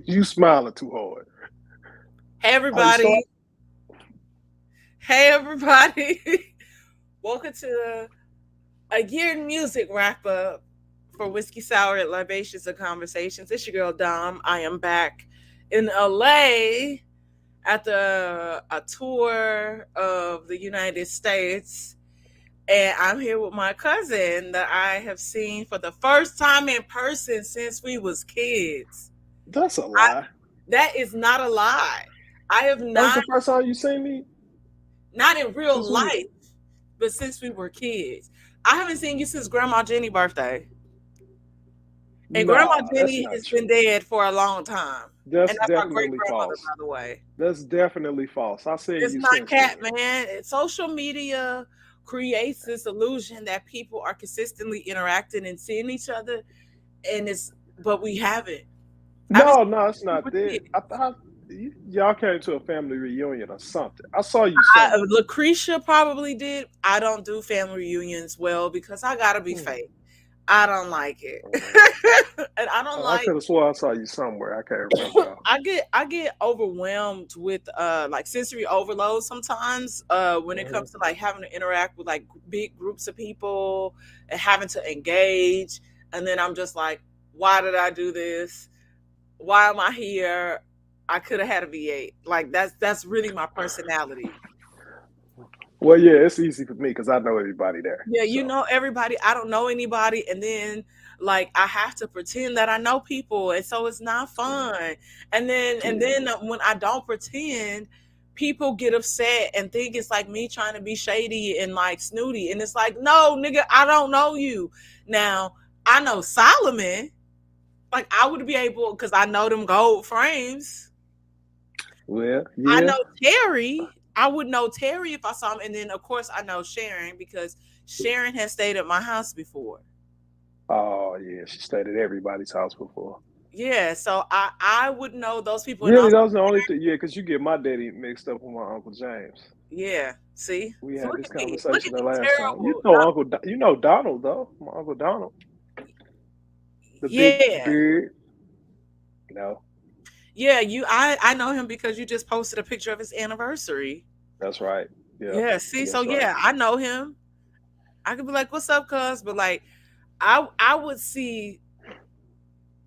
You smiling too hard. Hey Are you start? everybody. Hey everybody. Welcome to a year in music wrap up for Whiskey Sour at Libations and Conversations. It's your girl Dom. I am back in LA at a tour of the United States. And I'm here with my cousin that I have seen for the first time in person since we was kids. That's a I, lie. that is not a lie. I have That was not the first time you seen me not in real since we. life, but since we were kids. I haven't seen you since Grandma Jenny's birthday. And Grandma Nah, that's Jenny not has been true. dead for a long time. That's And that's our great definitely grandmother, false. by the way. That's definitely false. I seen It's you not since then. cat, man. Social media creates this illusion that people are consistently interacting and seeing each other, and but we haven't. I haven't No, no, it's seen you not for that. I kids. thought y'all came to a family reunion or something. I saw you somewhere. Lucretia probably did. I don't do family reunions well because I gotta be Hmm. fake. I don't like it. Uh, And I don't I like could have swore I saw you somewhere. I can't remember though. I get overwhelmed with like sensory overload sometimes when it Mhm. comes to like having to interact with like big groups of people and having to engage, and then I'm just like, why did I do this? Why am I here? I could have had a V8. Like that's really my personality. Well, yeah, it's easy for me because I know everybody there. Yeah, you So know everybody. I don't know anybody, and then like I have to pretend that I know people, and so it's not mm, fun. And then mm. when I don't pretend, people get upset and think it's like me trying to be shady and like snooty, and it's like, no, nigga, I don't know you. Now I know Solomon. Like I would be able because I know them gold frames. Well, I yeah. know Terry. I would know Terry if I saw him, and then of course I know Sharon because Sharon has stayed at my house before. Oh yeah, she stayed at everybody's house before. Yeah, so I would know those people, and Really, also those the only thing. Yeah, because you get my daddy mixed up with my uncle James. yeah. See, We had look this at me, look conversation at the me, last time. You terrible. know you know Donald though. My uncle Donald, the big Yeah, beard. No, yeah. I know him because you just posted a picture of his anniversary. that's right. Yeah, Yeah. See, so that's right. yeah, I know him. I could be like, "What's up, cuz?" But like, I would see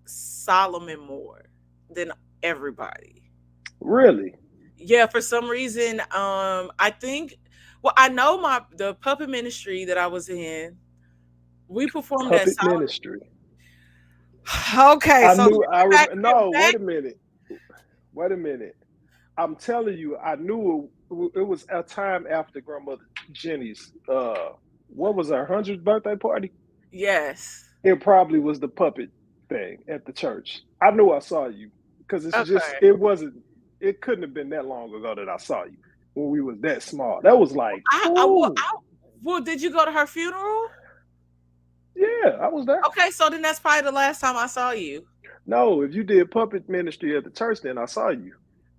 Solomon more than everybody. Really, Yeah, for some reason, I think. Well, I know the puppet ministry that I was in. We performed at puppet Solomon. ministry. Okay, I so knew. I back, remember. No, back. wait a minute. Wait a minute. I'm telling you, I knew it was a time after Grandmother Jenny's. What was her 100th birthday party? Yes. It probably was the puppet thing at the church. I knew I saw you because it's just Okay. it wasn't. It couldn't have been that long ago that I saw you when we was that small. That was like, I well, ooh, did you go to her funeral? yeah, I was there. Okay, so then that's probably the last time I saw you. No, if you did puppet ministry at the church, then I saw you.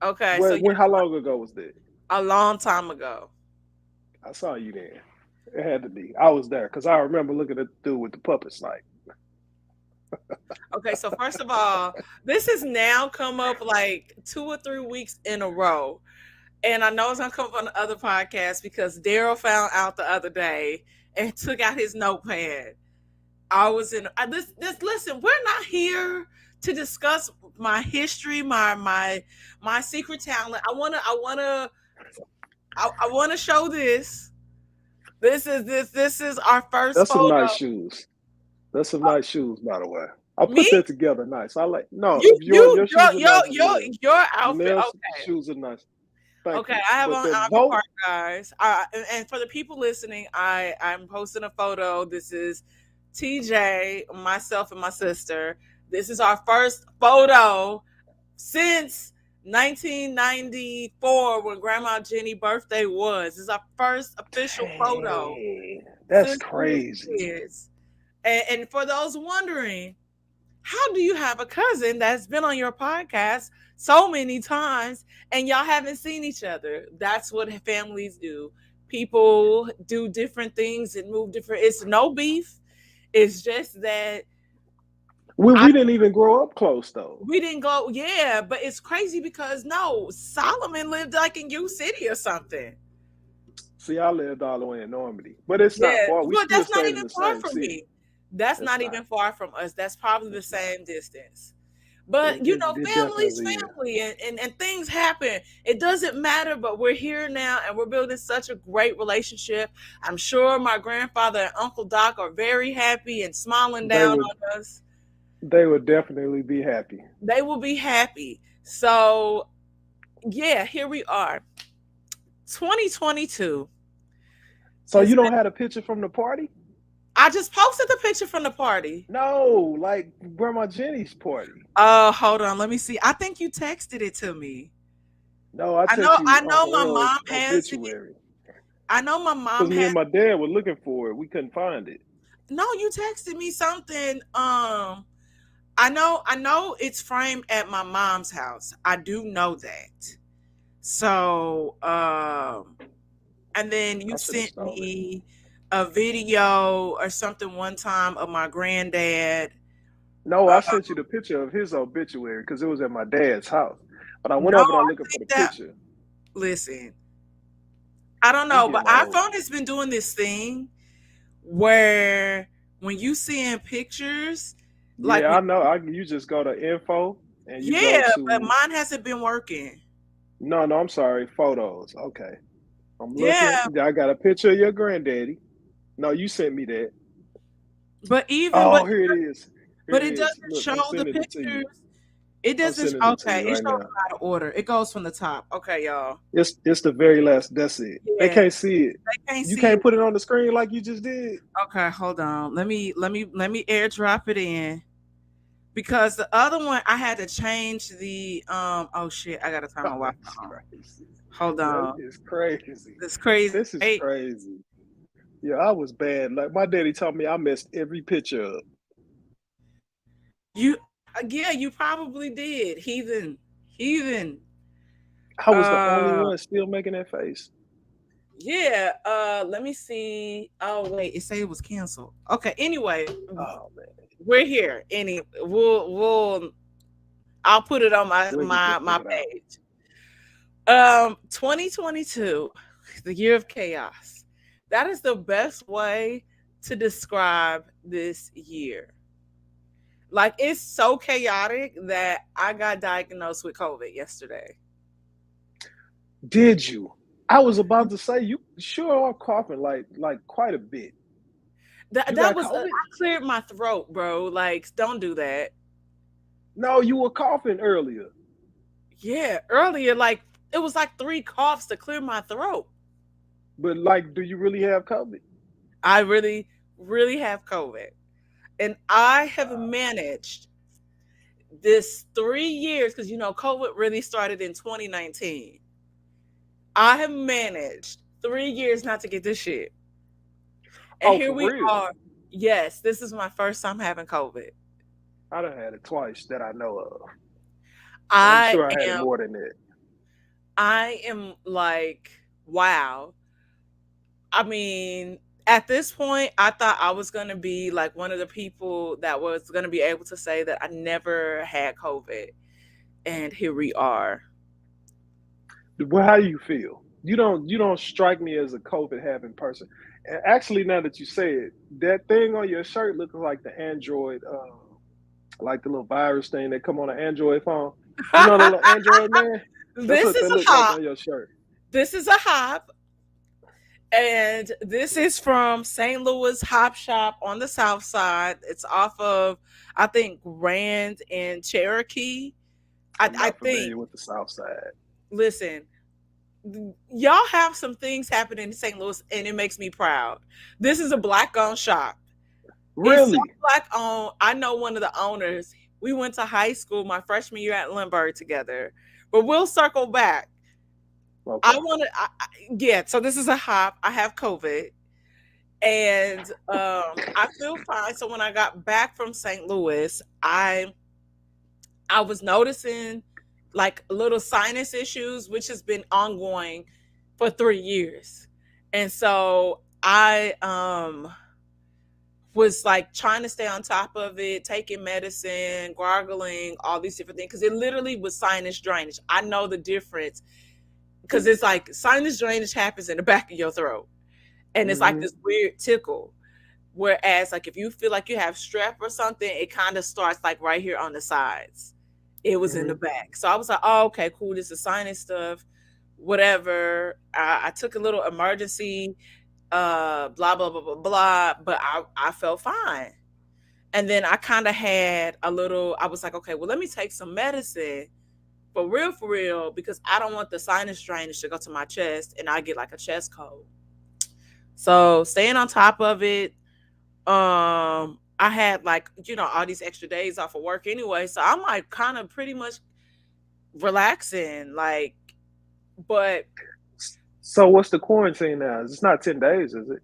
Okay, so yeah, How long ago was that? a long time ago. I saw you then. It had to be. I was there because I remember looking at the dude with the puppets. Like, Okay, so first of all, this has now come up like 2 or 3 weeks in a row. And I know it's gonna come up on the other podcast because Daryl found out the other day and took out his notepad. I was in this listen, we're not here to discuss my history, my secret talent. I wanna show this. This is our first that's some photo. nice shoes. That's some nice shoes, by the way. I Me? put that together nice. I like no, You your shoes are nice as well. your outfit. Nails Okay. shoes are nice. Thank Okay, you. I have But on that Ivy vote, Park, guys. And for the people listening, I'm posting a photo. This is TJ, myself, and my sister. This is our first photo since 1994 when Grandma Jenny's birthday was. This is our first official photo dang, that's since we was crazy. kids. And for those wondering, how do you have a cousin that's been on your podcast so many times and y'all haven't seen each other? That's what families do. People do different things and move different. It's no beef. It's just that We didn't even grow up close though. We didn't go, yeah, but it's crazy because no, Solomon lived like in U City or something. See, I lived all the way in Normandy, but it's not Yeah, far. We well, still that's not stayed in even the far same from city. me. That's It's not not. even far from us. That's probably the It's not. same distance. But It family's definitely is. family, and things happen. It doesn't matter, but we're here now and we're building such a great relationship. I'm sure my grandfather and Uncle Doc are very happy and smiling They down would. on us. They would definitely be happy. They will be happy. So yeah, here we are. 2022 So has you been, don't have a picture from the party? I just posted the picture from the party. No, like Grandma Jenny's party. Oh, hold on. Let me see. I think you texted it to me. No, I I know text you I know Uncle my Earl's mom has it. obituary I know my because mom me has. and my dad were looking for it. We couldn't find it. No, you texted me something. I know it's framed at my mom's house. I do know that. So, and then you I should have sent stole it. me a video or something one time of my granddad. No, I Uh, sent you the picture of his obituary because it was at my dad's house. But I went no, over there I looking for the think that, picture. listen, I don't We know, but getting old. iPhone has been doing this thing where when you seeing pictures, like Yeah, I know. You just go to info and you go yeah, but to mine hasn't been working. no, I'm sorry, photos. Okay. I'm looking. Yeah, I got a picture of your granddaddy. No, you sent me that. but even Oh, here it is. Here but it it is. doesn't Look, show I'm the sending it to you. pictures. It I'm doesn't. sending it to Okay, you it shows right them now. out of order. It goes from the top. Okay, y'all. It's the very last. That's it. They Yeah, can't see it. they can't You see can't it. put it on the screen like you just did. Okay, hold on. Let me airdrop it in because the other one I had to change the. Oh shit! I gotta turn my Wi-Fi That's on. crazy. Hold Yeah, on. it's crazy. It's crazy. This is Hey, crazy. Yeah, I was bad. Like my daddy told me I messed every picture up. you. Yeah, you probably did. Heathen. I was the only Uh, one still making that face. yeah. Let me see. Oh wait, it said it was canceled. Okay. Anyway, Oh man, we're here. We'll I'll put it on my we'll get my this my figured out. page. 2022, the year of chaos. That is the best way to describe this year. Like it's so chaotic that I got diagnosed with COVID yesterday. Did you? I was about to say you sure are coughing like quite a bit. That You that got was COVID? I cleared my throat, bro. Like don't do that. No, you were coughing earlier. Yeah, earlier like it was like 3 coughs to clear my throat. But like, do you really have COVID? I really have COVID. And I have managed this 3 years because COVID really started in 2019. I have managed 3 years not to get this shit. And Oh, here for we real? are. Yes, this is my first time having COVID. I done had it twice that I know of. And I'm I sure I had it am more than that. I am like, wow. I mean, at this point, I thought I was going to be like one of the people that was going to be able to say that I never had COVID. And here we are. Well, how do you feel? You don't strike me as a COVID having person. And actually, now that you say it, that thing on your shirt looks like the Android, like the little virus thing that come on an Android phone. You know the little Android man? That's This what they is a look like hop. on your shirt. This is a hop. And this is from St. Louis Hop Shop on the South Side. It's off of, I think, Grand and Cherokee. I'm I not think, familiar with the South Side. listen, y'all have some things happening in St. Louis, and it makes me proud. This is a black owned shop. It's so Really? black owned. I know one of the owners. We went to high school my freshman year at Lindbergh together, but we'll circle back. I Okay. want to, yeah. So this is a hop. I have COVID, and I feel fine. So when I got back from St. Louis, I was noticing like little sinus issues, which has been ongoing for 3 years, and so I was like trying to stay on top of it, taking medicine, gargling, all these different things, because it literally was sinus drainage. I know the difference, because it's like sinus drainage happens in the back of your throat, and it's like Mm-hmm. this weird tickle. Whereas, like, if you feel like you have strep or something, it kind of starts like right here on the sides. It was in the Mm-hmm. back. So I was like, oh, okay, cool. This is sinus stuff, whatever. I took a little emergency, blah, blah, blah, blah, blah. But I felt fine. And then I kind of had a little, I was like, okay, well, let me take some medicine for real, because I don't want the sinus drainage to go to my chest and I get like a chest cold. So staying on top of it, I had like, all these extra days off of work anyway, so I'm like kind of pretty much relaxing, like, but So what's the quarantine now? It's not 10 days, is it?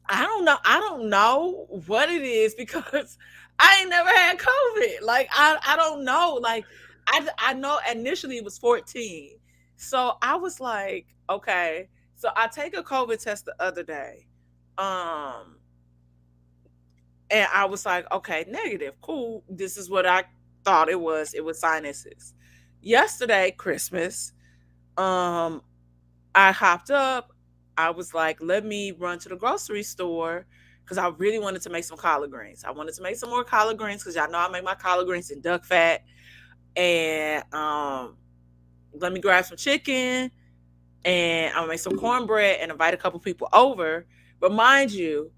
I don't know what it is, because I ain't never had COVID. Like, I don't know. Like, I know initially it was 14. So I was like, okay. So I take a COVID test the other day. Um and I was like, okay, negative. Cool. This is what I thought it was. It was sinuses. Yesterday, Christmas, um, I hopped up. I was like, let me run to the grocery store, because I really wanted to make some collard greens. I wanted to make some more collard greens, because y'all know I make my collard greens in duck fat. And let me grab some chicken, and I'll make some cornbread and invite a couple people over. But mind you,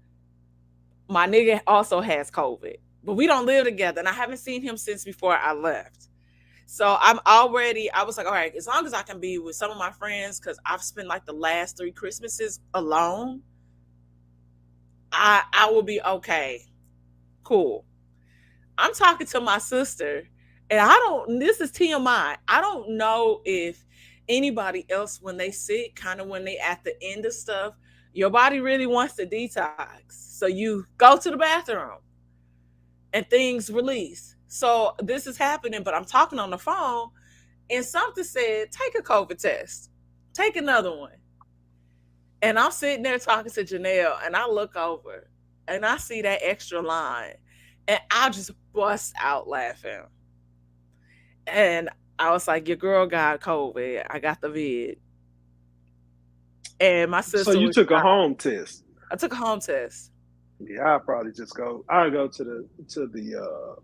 my nigga also has COVID, but we don't live together, and I haven't seen him since before I left. So I was like, all right, as long as I can be with some of my friends, because I've spent like the last 3 Christmases alone, I will be okay. Cool. I'm talking to my sister, and this is TMI. I don't know if anybody else, when they sick, kind of when they at the end of stuff, your body really wants to detox. So you go to the bathroom and things release. So this is happening, but I'm talking on the phone, and something said, take a COVID test, take another one. And I'm sitting there talking to Janelle, and I look over and I see that extra line, and I just bust out laughing. And I was like, your girl got COVID. I got the vid. And my So sister you was took a shocked. home test. I took a home test. Yeah, I'll probably just go. I'll go to the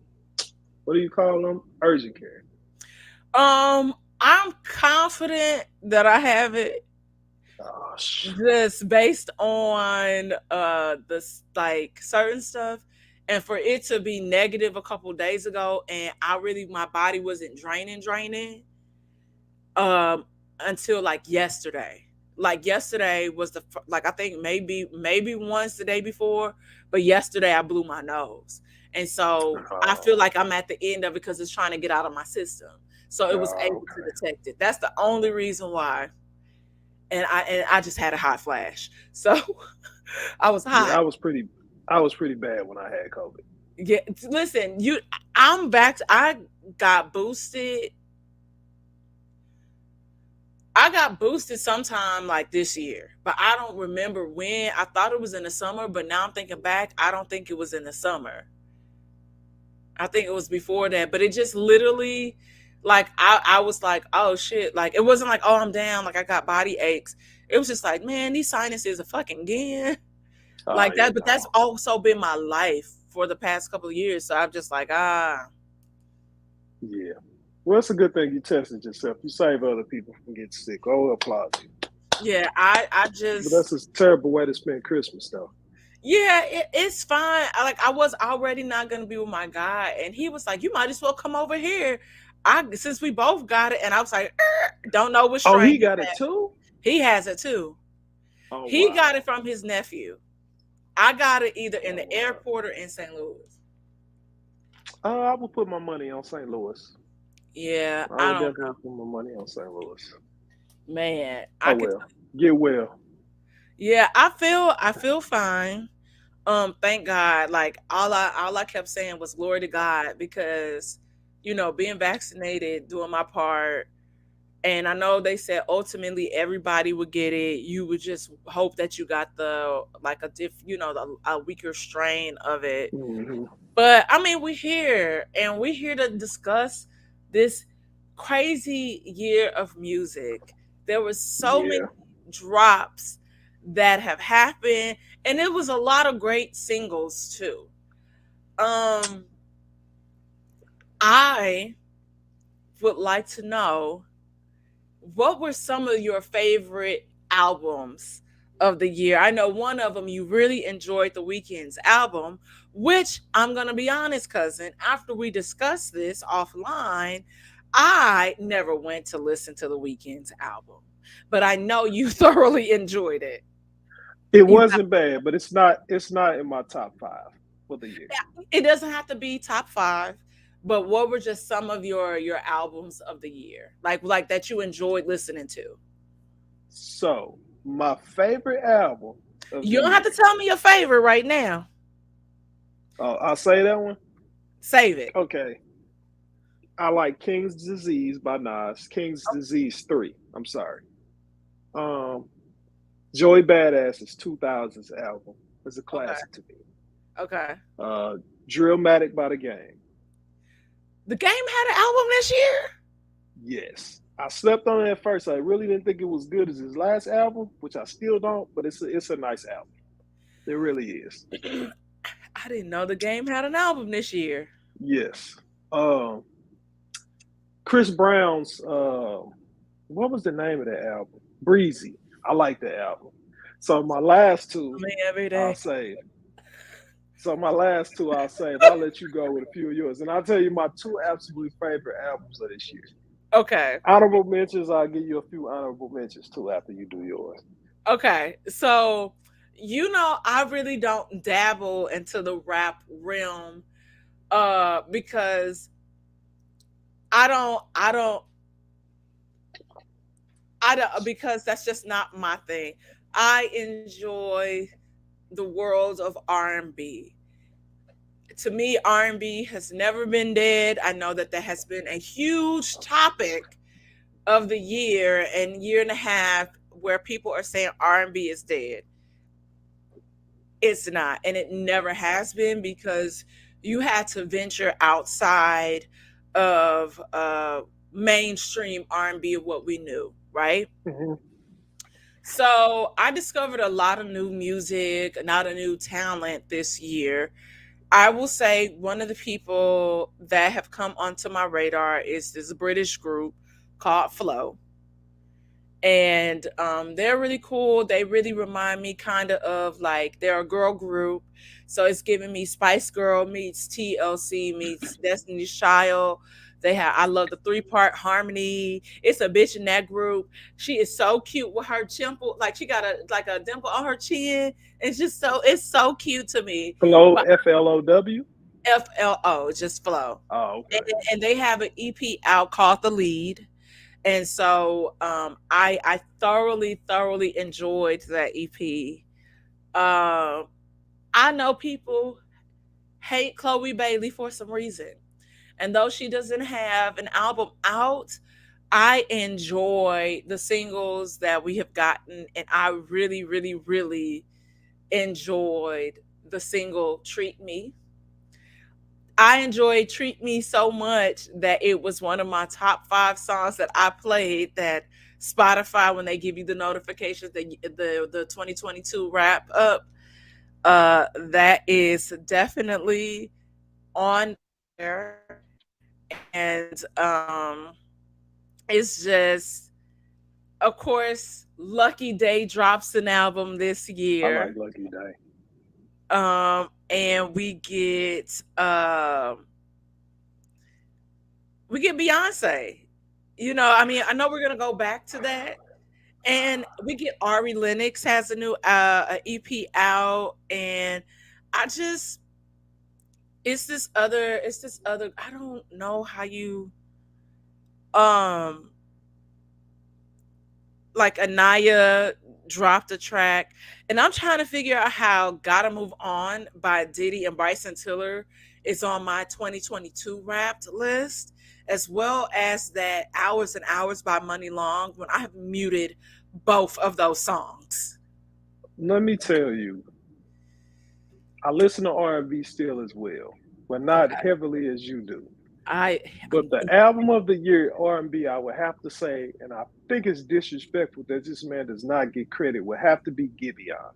what do you call them? Urgent care. I'm confident that I have it, Oh, just based on this, like, certain stuff, and for it to be negative a couple days ago, and my body wasn't draining um until like yesterday. Like, yesterday was like, I think maybe once the day before, but yesterday I blew my nose. And so I feel oh, like I'm at the end of it, because it's trying to get out of my system. So it was oh, able to okay. detect it. That's the only reason why. And I just had a hot flash. So I was Yeah, hot. I was pretty bad when I had COVID. Yeah, listen, I'm back I got boosted. I got boosted sometime like this year, but I don't remember when. I thought it was in the summer, but now I'm thinking back, I don't think it was in the summer. I think it was before that, but it just literally, like, I was like, oh shit. Like, it wasn't like, oh, I'm down, like I got body aches. It was just like, man, these sinuses are fucking again. Oh Like yeah, that, but that's no, also been my life for the past couple of years. So I'm just like, yeah. Well, it's a good thing you tested yourself. You save other people from getting sick. Oh, applaud you. yeah, I But just, that's a terrible way to spend Christmas, though. yeah, it's fine. I was already not gonna be with my guy, and he was like, "You might as well come over here." Since we both got it, and I was like, "Don't know what Oh, strain he he got it had." too. He has it too. Oh He got it wow. from his nephew. I got it either in Oh the wow. airport or in St. Louis. I will put my money on St. Louis. Yeah, I I would don't definitely put my money on St. Louis. know, man. I Oh could. well, get well. Yeah, I feel fine. Thank God. Like, all I kept saying was glory to God, because being vaccinated, doing my part, And I know they said ultimately everybody would get it. You would just hope that you got the like a weaker strain of it. Hmm. But I mean, we're here and we're here to discuss this crazy year of music. There were so many Yeah. drops that have happened, and it was a lot of great singles too. Um, I would like to know what were some of your favorite albums of the year? I know one of them you really enjoyed the Weeknd's album, which I'm going to be honest, cousin, after we discussed this offline, I never went to listen to the Weeknd's album, but I know you thoroughly enjoyed it. It You wasn't bad, but it's not in my top five for the year. it doesn't have to be top 5, but what were just some of your albums of the year? Like that you enjoyed listening to? So my favorite album of You the don't have to year. tell me your favorite right now. I'll say that one. Save it. Okay. I like King's Disease by Nas. King's Disease 3. I'm sorry. Um, Joey Badass's 2000s album is a Okay. classic to me. Okay. Uh, Drillmatic by The Game. The Game had an album this Yes. I slept on it at first. I really didn't think it was good as his last album, which I still don't, but it's a nice album. It really is. year. I didn't know the Game had an album this year. Yes. Um, Chris Brown's what was the name of that album? Breezy. I like that album. So my last I two, mean, every I'll day. save. So my last two, I'll save. I'll let you go with a few of yours, and I'll tell you my two absolute favorite albums of this year. Okay. Honorable mentions. I'll give you a few honorable mentions too after you do yours. Okay. So, I really don't dabble into the rap realm because I don't because that's just not my thing. I enjoy the world of R&B. To me, R&B has never been dead. I know that has been a huge topic of the year and year and a half where people are saying R&B is dead. It's not, and it never has been because you had to venture outside of mainstream R&B of what we knew, right? Hmm. So I discovered a lot of new music, a lot of new talent this year. I will say one of the people that have come onto my radar is this British group called Flow. And they're really cool. They really remind me kind of like they're a girl group. So it's giving me Spice Girl meets TLC meets Destiny's Child. I love the 3-part harmony. It's a bitch in that group. She is so cute with her dimple, like she got a dimple on her chin. It's so cute to me. Flow, But FLOW. FLO, just Flow. Oh, And, okay. and they have an EP out called The Lead, and so I thoroughly enjoyed that EP. I know people hate Chloe Bailey for some reason, and though she doesn't have an album out, I enjoy the singles that we have gotten, and I really enjoyed the single "Treat Me." I enjoyed Treat Me so much that it was one of my top 5 songs that I played that Spotify, when they give you the notifications, the 2022 wrap up, that is definitely on there. And it's just, of course, Lucky Day drops an album this I like year. Lucky Day. And we get Beyonce. I mean, I know we're gonna go back to that, and we get Ari Lennox has a new a EP out, and I just it's this other. I don't know how you um like Anaya dropped a track, and I'm trying to figure out how "Gotta Move On" by Diddy and Bryson Tiller is on my 2022 Wrapped list, as well as that Hours and Hours by Money Long, when I have muted both of those songs. Let me tell you, I listen to R&B still as well, but not Okay. heavily as you do. I But the album of the year R&B, I would have to say, and I think it's disrespectful that this man does not get credit, would have to be Giveon.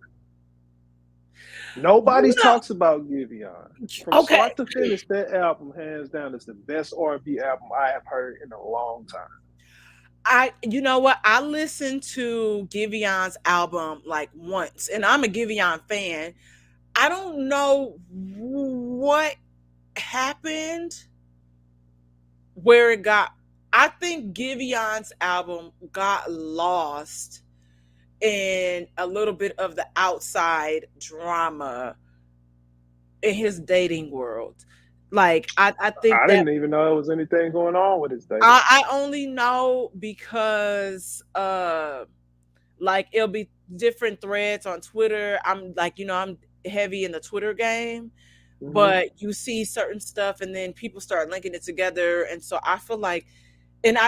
Nobody you know, talks about Giveon. From okay. start to finish, that album, hands down, is the best R&B album I have heard in a long time. You know what? I listened to Giveon's album like once, and I'm a Giveon fan. I don't know what happened where it got. I think Giveon's album got lost in a little bit of the outside drama in his dating world. Like I think I that didn't even know there was anything going on with his dating. I only know because like it'll be different threads on Twitter. I'm like, I'm heavy in the Twitter game, Hmm. but you see certain stuff and then people start linking it together. And so I feel like, and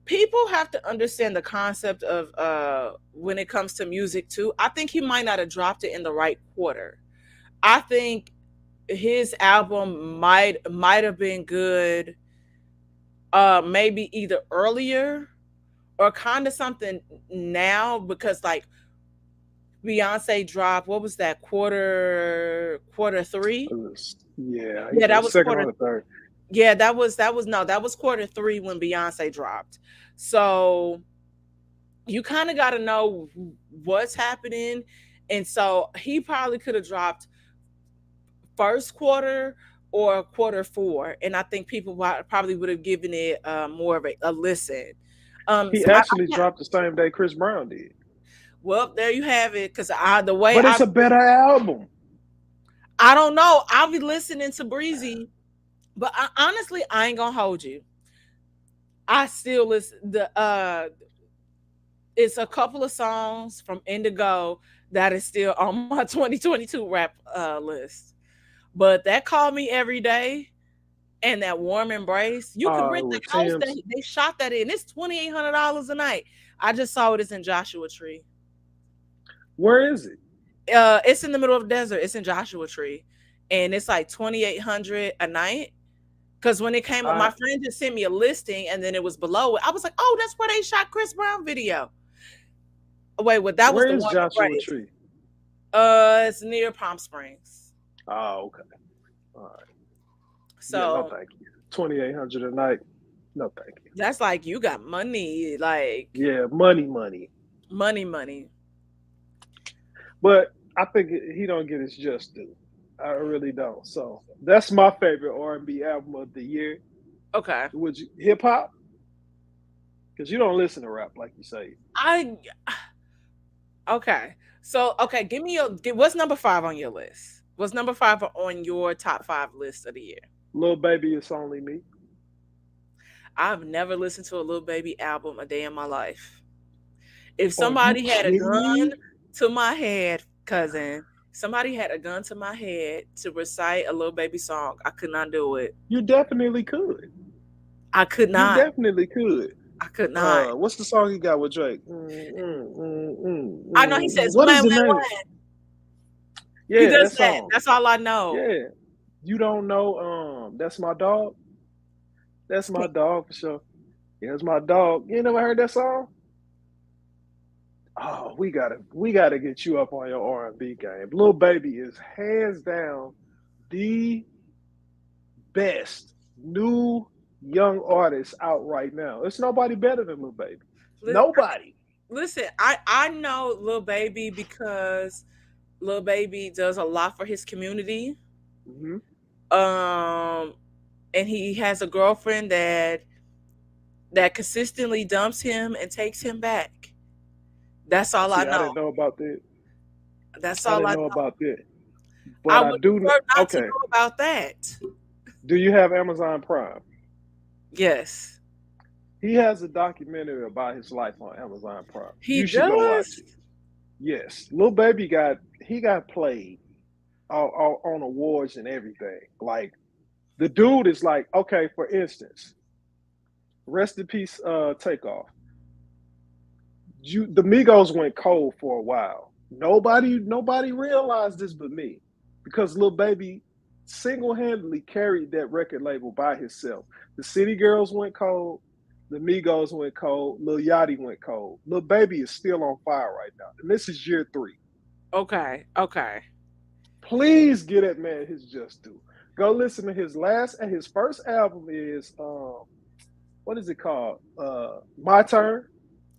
people have to understand the concept of when it comes to music too. I think he might not have dropped it in the right quarter. I think his album might have been good maybe either earlier or kind of something now, because like Beyonce dropped, what was that, quarter three? Yeah, Yeah, either that the was second quarter. or the third. Yeah, that was quarter three when Beyonce dropped. So you kind of got to know what's happening. And so he probably could have dropped first quarter or quarter four. And I think people probably would have given it more of a listen. He So actually dropped the same day Chris Brown did. well, there you have it. Because the way But it's a better album. I don't know. I'll be listening to Breezy, but honestly, I ain't gonna hold you. I still listen. It's a couple of songs from Indigo that is still on my 2022 rap list. But that Call Me Every Day and that Warm Embrace, you can rent the With house that Tim's. they shot that in. It's $2,800 a night. I just saw it. It's in Joshua Tree. Where is it? It's in the middle of the desert. It's in Joshua Tree, and it's like 2,800 a night. Because when it came up, my I, friend just sent me a listing, and then it was below it. I was like, "Oh, that's where they shot Chris Brown video." Wait, what? That was where the is Warm Joshua Embrace. Tree? It's near Palm Springs. Oh, okay. All right. Yeah, no, So thank you. 2,800 a night. No, thank you. that's like you got money, like Yeah, money. money. But I think he don't get his just due. I really don't. So that's my favorite R&B album of the year. Okay. Would you hip hop? Because you don't listen to rap like you say. I okay. So okay, give me what's number 5 on your list? What's number 5 on your top 5 list of the year? Lil Baby, It's Only Me. I've never listened to a Lil Baby album a day in my life. If Are you somebody had a kidding gun me? to my head, cousin, somebody had a gun to my head to recite a Lil Baby song, I could not do it. You definitely could. I could You not. definitely could. I could not. What's the song he got with Drake? I know he says What is when the name? he Yeah, does that that. song. That's all I know. Yeah. You don't know That's My Dog? That's my dog for sure. Yeah, that's my dog. You never heard that song? Oh, we gotta get you up on your R&B game. Lil Baby is hands down the best new young artist out right now. It's nobody better than Lil Baby. Nobody. Listen, I know Lil Baby because Lil Baby does a lot for his community. Mm-hmm. And he has a girlfriend that consistently dumps him and takes him back. That's all I See, I know. didn't know about that. That's I all didn't I know know. about that. I But I would do. prefer not to Okay. know about that. Do you have Amazon Prime? Yes. He has a documentary about his life on Amazon Prime. He You should go watch does? it. Yes, Lil Baby got played on awards and everything. Like the dude is like, okay, for instance, Rest in peace, Takeoff. The Migos went cold for a while. Nobody realized this but me, because Lil Baby single handedly carried that record label by himself. The City Girls went cold. The Migos went cold. Lil Yachty went cold. Lil Baby is still on fire right now, and this is year 3. Okay, okay, Please get that man his just due. Go listen to his first album is what is it called? My Turn.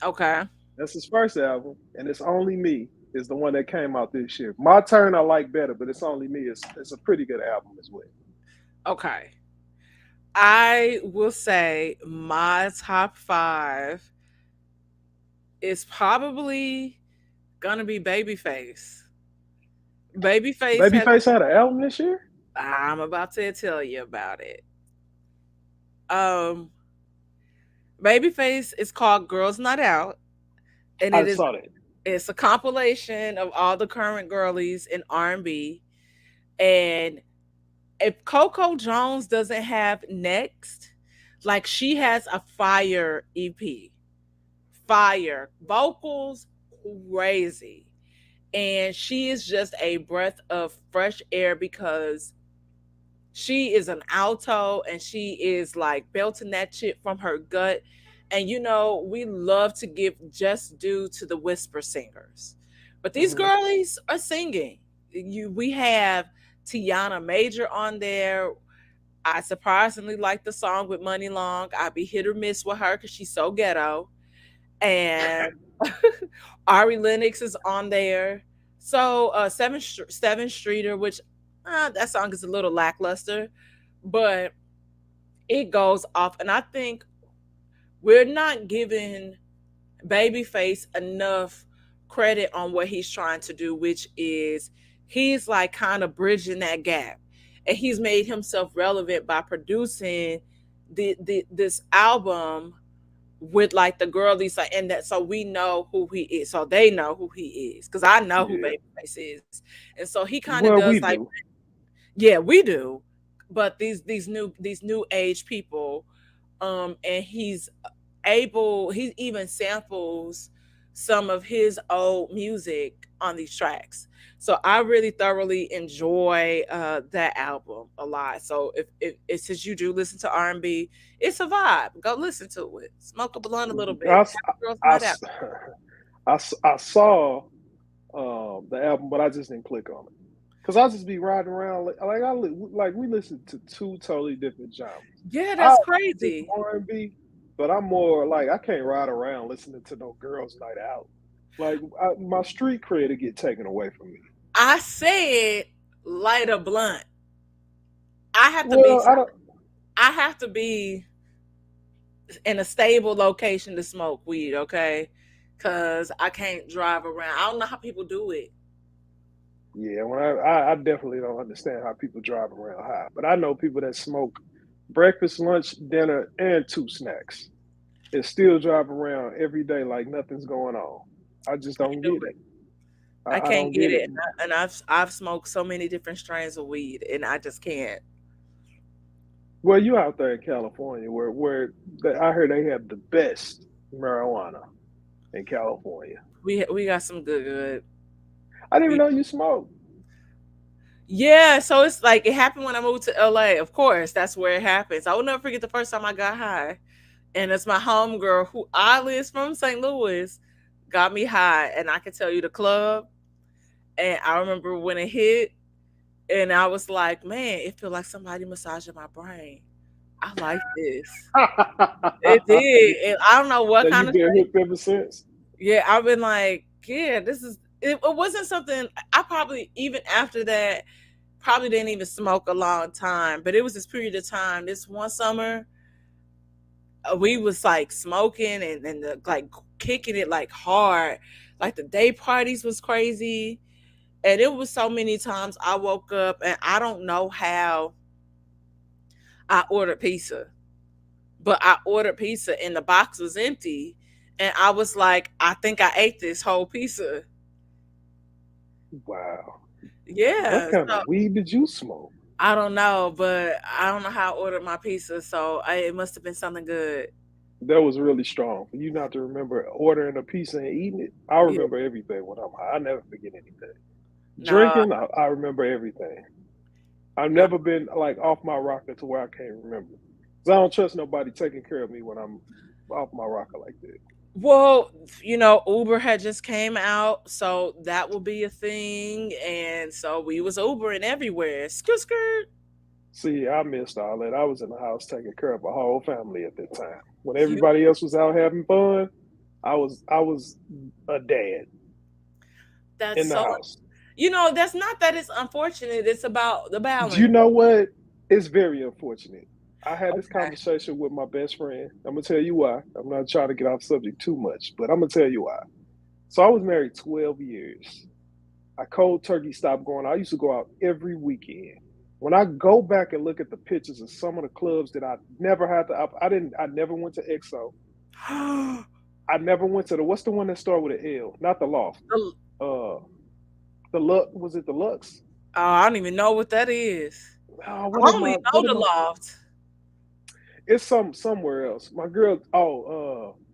okay, That's his first album, and It's Only Me is the one that came out this year. My Turn I like better, but It's Only Me is a pretty good album as well. okay. I will say my top 5 is probably gonna be Babyface. Babyface has. Babyface had an album this year. I'm about to tell you about it. Um, Babyface is called Girls Not Out, and I saw that. it's a compilation of all the current girlies in R&B. And if Coco Jones doesn't have Next, like she has a fire EP, fire vocals, crazy, and she is just a breath of fresh air because she is an alto and she is like belting that shit from her gut. And we love to give just due to the whisper singers, but these Hmm. girlies are singing. We have Tiana Major on there. I surprisingly like the song with Money Long. I be hit or miss with her because she's so ghetto. And Ari Lennox is on there. So Seven Streeter, which that song is a little lackluster, but it goes off. And I think we're not giving Babyface enough credit on what he's trying to do, which is he's like kind of bridging that gap. And he's made himself relevant by producing this album with like the girlies, like, and that, so we know who he is, so they know who he is, because I know who Yeah. Babyface is. And so he kind of Well, we does like, do. yeah, we do, but these new age people, and he even samples some of his old music on these tracks. So I really thoroughly enjoy that album a lot. So if since you do listen to R&B, it's a vibe. Go listen to it. Smoke a blunt a little I, bit. s- Have a girls' I, night out. s- I saw the album, but I just didn't click on it because I just be riding around like we listen to two totally different genres. Yeah, I that's listen crazy. to R&B, but I'm more like I can't ride around listening to no girls' night out. Like my street cred to get taken away from me. I said light a blunt. I have to be Well, I don't. I have to be in a stable location to smoke weed, okay? Cause I can't drive around. I don't know how people do it. Yeah, when I definitely don't understand how people drive around high, but I know people that smoke breakfast, lunch, dinner, and two snacks and still drive around every day like nothing's going on. I just don't Can't do get it. it. I I can't don't get get it. it, and I've smoked so many different strains of weed, and I just can't. Well, you out there in California I heard they have the best marijuana in California. We got some good I didn't even weed. know you smoked. Yeah, so it's like it happened when I moved to LA. Of course, that's where it happens. I will never forget the first time I got high, and it's my homegirl who oddly is from St. Louis, got me high, and I can tell you the club. And I remember when it hit, and I was like, man, it feel like somebody massaging my brain. I like this. It did. And I don't know So what kind you've of been strength. hooked ever since? Yeah, I've been like, yeah, this is it wasn't something I probably even after that probably didn't even smoke a long time. But it was this period of time, this one summer, we was like smoking and like kicking it like hard. Like the day parties was crazy. And it was so many times I woke up and I don't know how I ordered pizza, but I ordered pizza and the box was empty. And I was like, I think I ate this whole pizza. Wow. What Yeah. kind So of weed did you smoke? I don't know, but I don't know how I ordered my pizza. So it must have been something good. That was really strong. For you not to remember ordering a pizza and eating it, I Yeah. remember everything when I'm high. I never forget anything. No, Drinking, I remember everything. I've no. never been like off my rocker to where I can't remember. 'Cause I don't trust nobody taking care of me when I'm off my rocker like that. Well, Uber had just came out, so that will be a thing, and so we was Ubering everywhere. Skirt, skirt. See, I missed all that. I was in the house taking care of a whole family at that time. When You, everybody else was out having fun, I was a dad that's in the so. house. That's not that it's unfortunate. It's about the Do you balance. know what? It's very unfortunate. I had this Okay. conversation with my best friend. I'm gonna tell you why. I'm not trying to get off subject too much, but I'm gonna tell you why. So I was married 12 years. I cold turkey stopped going. I used to go out every weekend. When I go back and look at the pictures of some of the clubs that I never had to, I didn't, I never went to EXO. The- I never went to what's the one that started with an L? Not the Loft. Uh, the Lux, was it the Lux? I don't even know what that is. Oh, I only know what the am I? loft. It's somewhere else. My girl,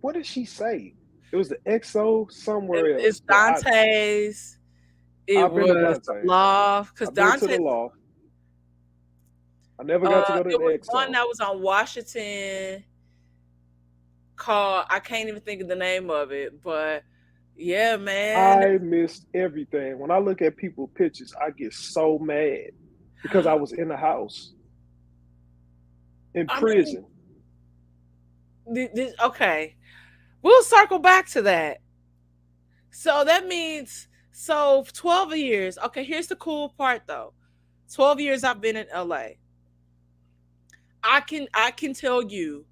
what did she say? It was the EXO somewhere It's else, but Dante's. It I've been to was the Dante's. loft because I've been to the Dante's. Loft. I never got to go to It the was one EXO. that was on Washington called. I can't even think of the name of it, but yeah, man. I missed everything. When I look at people pictures, I get so mad because I was in the house in I mean, prison. okay, we'll circle back to that. So that means 12 years. Okay, here's the cool part though. 12 years I've been in LA. I can tell you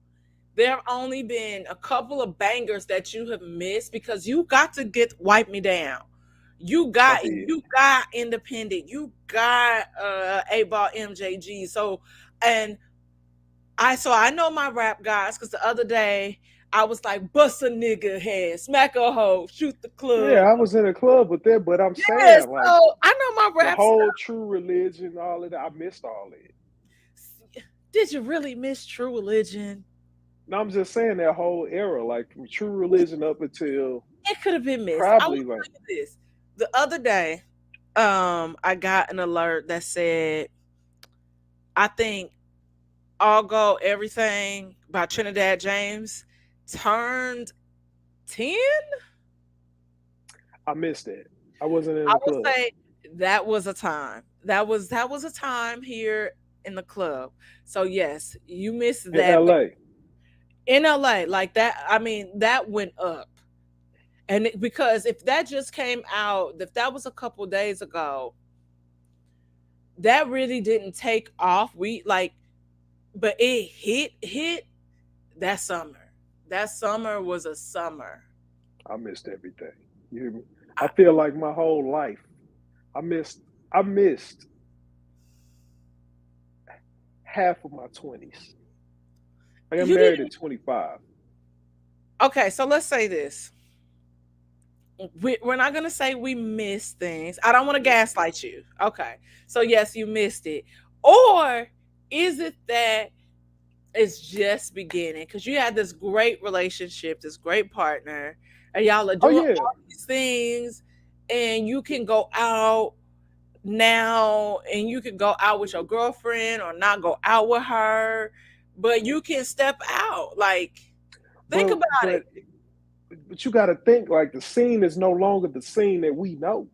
there have only been a couple of bangers that you have missed because you got to get Wipe Me Down. You I got did. you got Independent. You got A Ball MJG. And I know my rap guys because the other day I was like bust a nigga head, smack a hoe, shoot the Yeah, club. I was in a club with them, but I'm Yes, saying like so I know my the rap stuff. whole True Religion, all of that. I missed all that. Did you really miss True Religion? No, I'm just saying that whole era, like from True Religion up until It could have been missed. I will probably like tell you this. The other day, I got an alert that said, I think All Go Everything by Trinidad James turned 10. I missed that. I wasn't in I the would club say that was a time. That was a time here in the club. So yes, you missed in that. But LA. in LA, like that, I mean, that went up. Because if that just came out, if that was a couple days ago, that really didn't take off. We like, but it hit that summer. That summer was a summer. I missed everything. You hear me? I I, feel like my whole life. I missed half of my 20s. I got you married didn't. at 25. Okay, so let's say this. We're not gonna say we missed things. I don't want to gaslight you. Okay, so yes, you missed it, or is it that it's just beginning because you had this great relationship, this great partner, and y'all are Oh doing yeah. all these things, and you can go out now and you can go out with your girlfriend or not go out with her, but you can step out. Like, think But about it. but but you got to think like the scene is no longer the scene that we know.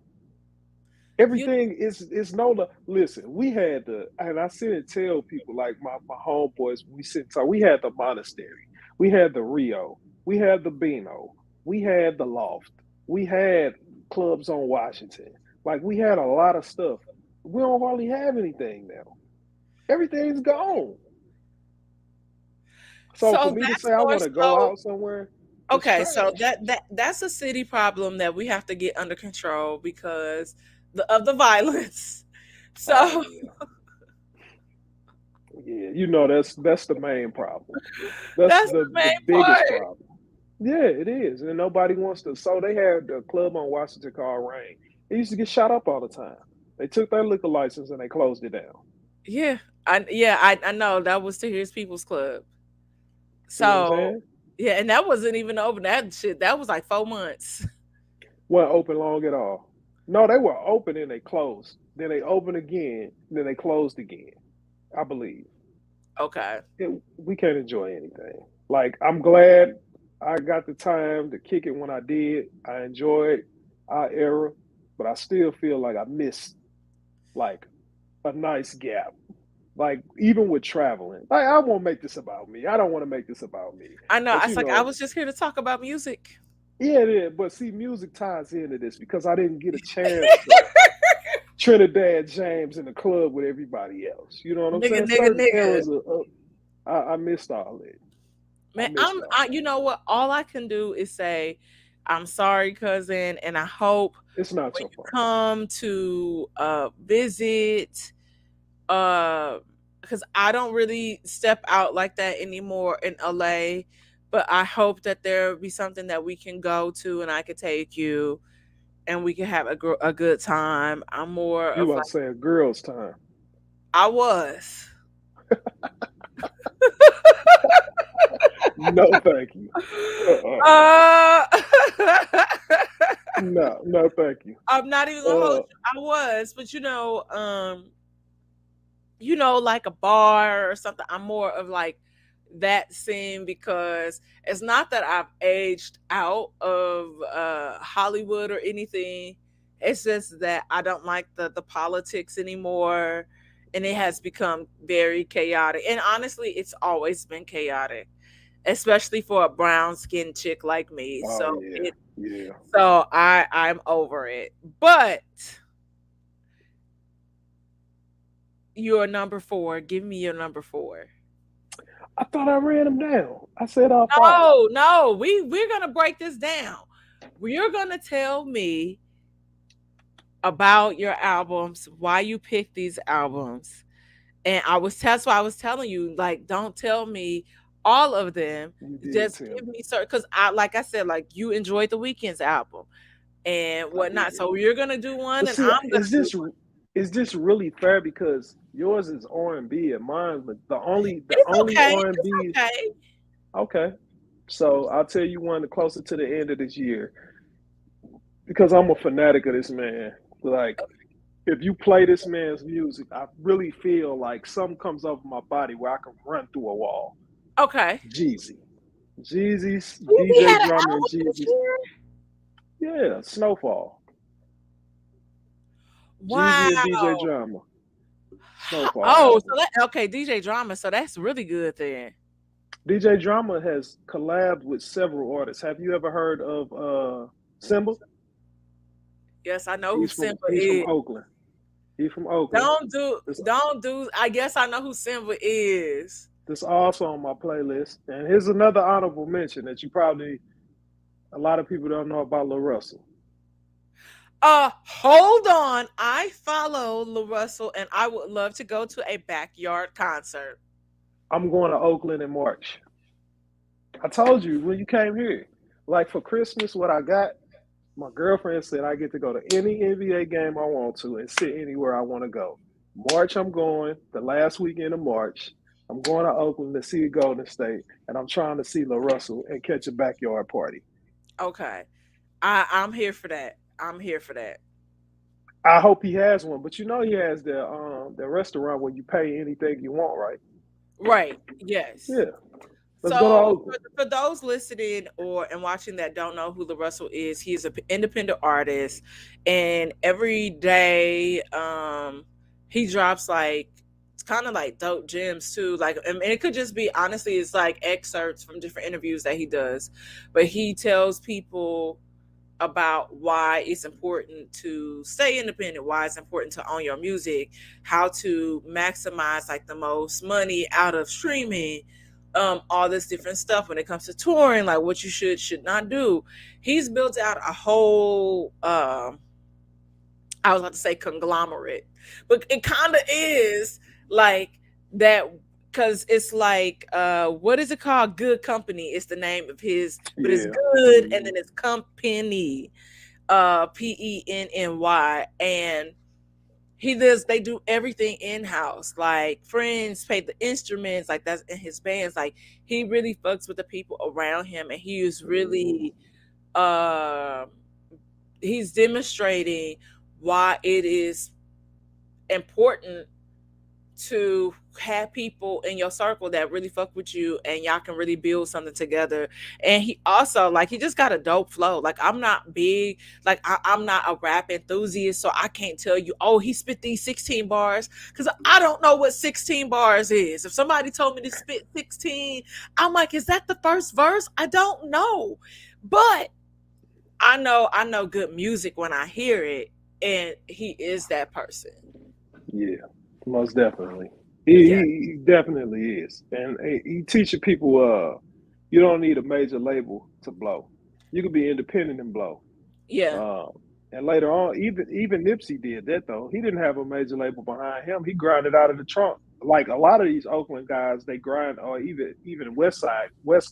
You, Everything is no. Listen, we had the, and I sit and tell people like my homeboys. We sit and talk. We had the monastery. We had the Rio. We had the Beano. We had the Loft. We had clubs on Washington. Like we had a lot of stuff. We don't hardly have anything now. Everything's gone. So for so me to that's say I more want to go so. out somewhere, it's Okay, so trash. that's a city problem that we have to get under control because of the violence. Oh So yeah, yeah. You know that's the main problem. That's that's the the main biggest part. problem. Yeah, it is, and nobody wants to. So they had the club on Washington called Rain. It used to get shot up all the time. They took their liquor license and they closed it down. Yeah, I know that was to Here's People's Club. See what I'm So saying? Yeah, and that wasn't even open. That shit, that was like 4 months. Wasn't open long at all. No, they were open and they closed. Then they opened again, then they closed again. I believe. Okay. We can't enjoy anything. Like I'm glad I got the time to kick it when I did. I enjoyed our era, but I still feel like I missed like a nice gap. Like even with traveling, like I won't make this about me. I don't want to make this about me. I know. But It's like I was just here to talk about music. yeah, it is. But see, music ties into this because I didn't get a chance to Trinidad James in the club with everybody else. You know what I'm Nigga, saying? nigga, Certain nigga. eras of I missed all it. I Man, missed all you know what? All I can do is say, I'm sorry, cousin, and I hope it. It's not when your you fault. come to visit, because I don't really step out like that anymore in LA, but I hope that there will be something that we can go to and I could take you and we can have a good time. I'm more You of about like, to say a girl's time. I was. No, thank you. Uh, No, no, thank you. I'm not even gonna hold Uh, you. I was, but like a bar or something. I'm more of like that scene because it's not that I've aged out of Hollywood or anything. It's just that I don't like the politics anymore, and it has become very chaotic. And honestly, it's always been chaotic, especially for a brown skinned chick like me. oh yeah, yeah. So I'm over it. But you're number four. Give me your number four. I thought I ran them down. I said all five. No. We're gonna break this down. You're gonna tell me about your albums, why you picked these albums. And that's why I was telling you, like, don't tell me all of them. You did Just tell give me. me certain because like I said, like you enjoyed the Weeknd's album and I whatnot. did. So you're gonna do one But and see, I'm gonna do one. is this really fair? Because yours is R&B and mine, but the It's only okay. It's R&B. okay. Okay, so I'll tell you one closer to the end of this year because I'm a fanatic of this man. Like if you play this man's music, I really feel like something comes over my body where I can run through a wall. Okay. Jeezy. Jeezy's We DJ had an Drama and album this Jeezy's. year. Yeah, Snowfall. Jeezy and DJ Wow. Drama. Snowfall Oh, so album. that okay, DJ Drama. So that's really good then. DJ Drama has collabed with several artists. Have you ever heard of Simba? Yes, I know who Simba He's from is. Oakland. He's from Oakland. This Don't do. I guess I know who Simba is. this also on my playlist. And here's another honorable mention that you probably a lot of people don't know about Lil Russell. Hold on. I follow Lil Russell, and I would love to go to a backyard concert. I'm going to Oakland in March. I told you when you came here. Like for Christmas, what I got, my girlfriend said I get to go to any NBA game I want to and sit anywhere I want to go. March, I'm going the last weekend of March. I'm going to Oakland to see Golden State, and I'm trying to see Lil Russell and catch a backyard party. Okay, I'm here for that. I'm here for that. I hope he has one, but you know he has the restaurant where you pay anything you want, right? Right. Yes. Yeah, let's go to So Oakland. for those listening or and watching that don't know who the Russell is, he is an independent artist, and every day he drops like it's kind of like dope gems too. Like and it could just be honestly, it's like excerpts from different interviews that he does, but he tells people about why it's important to stay independent, why it's important to own your music, how to maximize like the most money out of streaming, all this different stuff when it comes to touring, like what you should not do. He's built out a whole I was about to say conglomerate, but it kind of is like that because it's like what is it called? Good Company is the name of his, but it's Yeah. good and Mm-hmm. then it's company, Penny, and They do everything in house. Like friends pay the instruments, like that's in his bands. Like he really fucks with the people around him, and he is Mhm. really uh he's demonstrating why it is important to have people in your circle that really fuck with you and y'all can really build something together. And he also like he just got a dope flow. Like I'm not big, like I'm not a rap enthusiast, so I can't tell you, oh, he spit these 16 bars because I don't know what 16 bars is. If somebody told me to spit 16, I'm like, is that the first verse? I don't know. But I know good music when I hear it, and he is that person. Yeah, most definitely. Yeah. He definitely is, and he teaching people. You don't need a major label to blow. You can be independent and blow. Yeah. Um, and later on, even Nipsey did that though. He didn't have a major label behind him. He grinded out of the trunk. Like a lot of these Oakland guys, they grind, or even West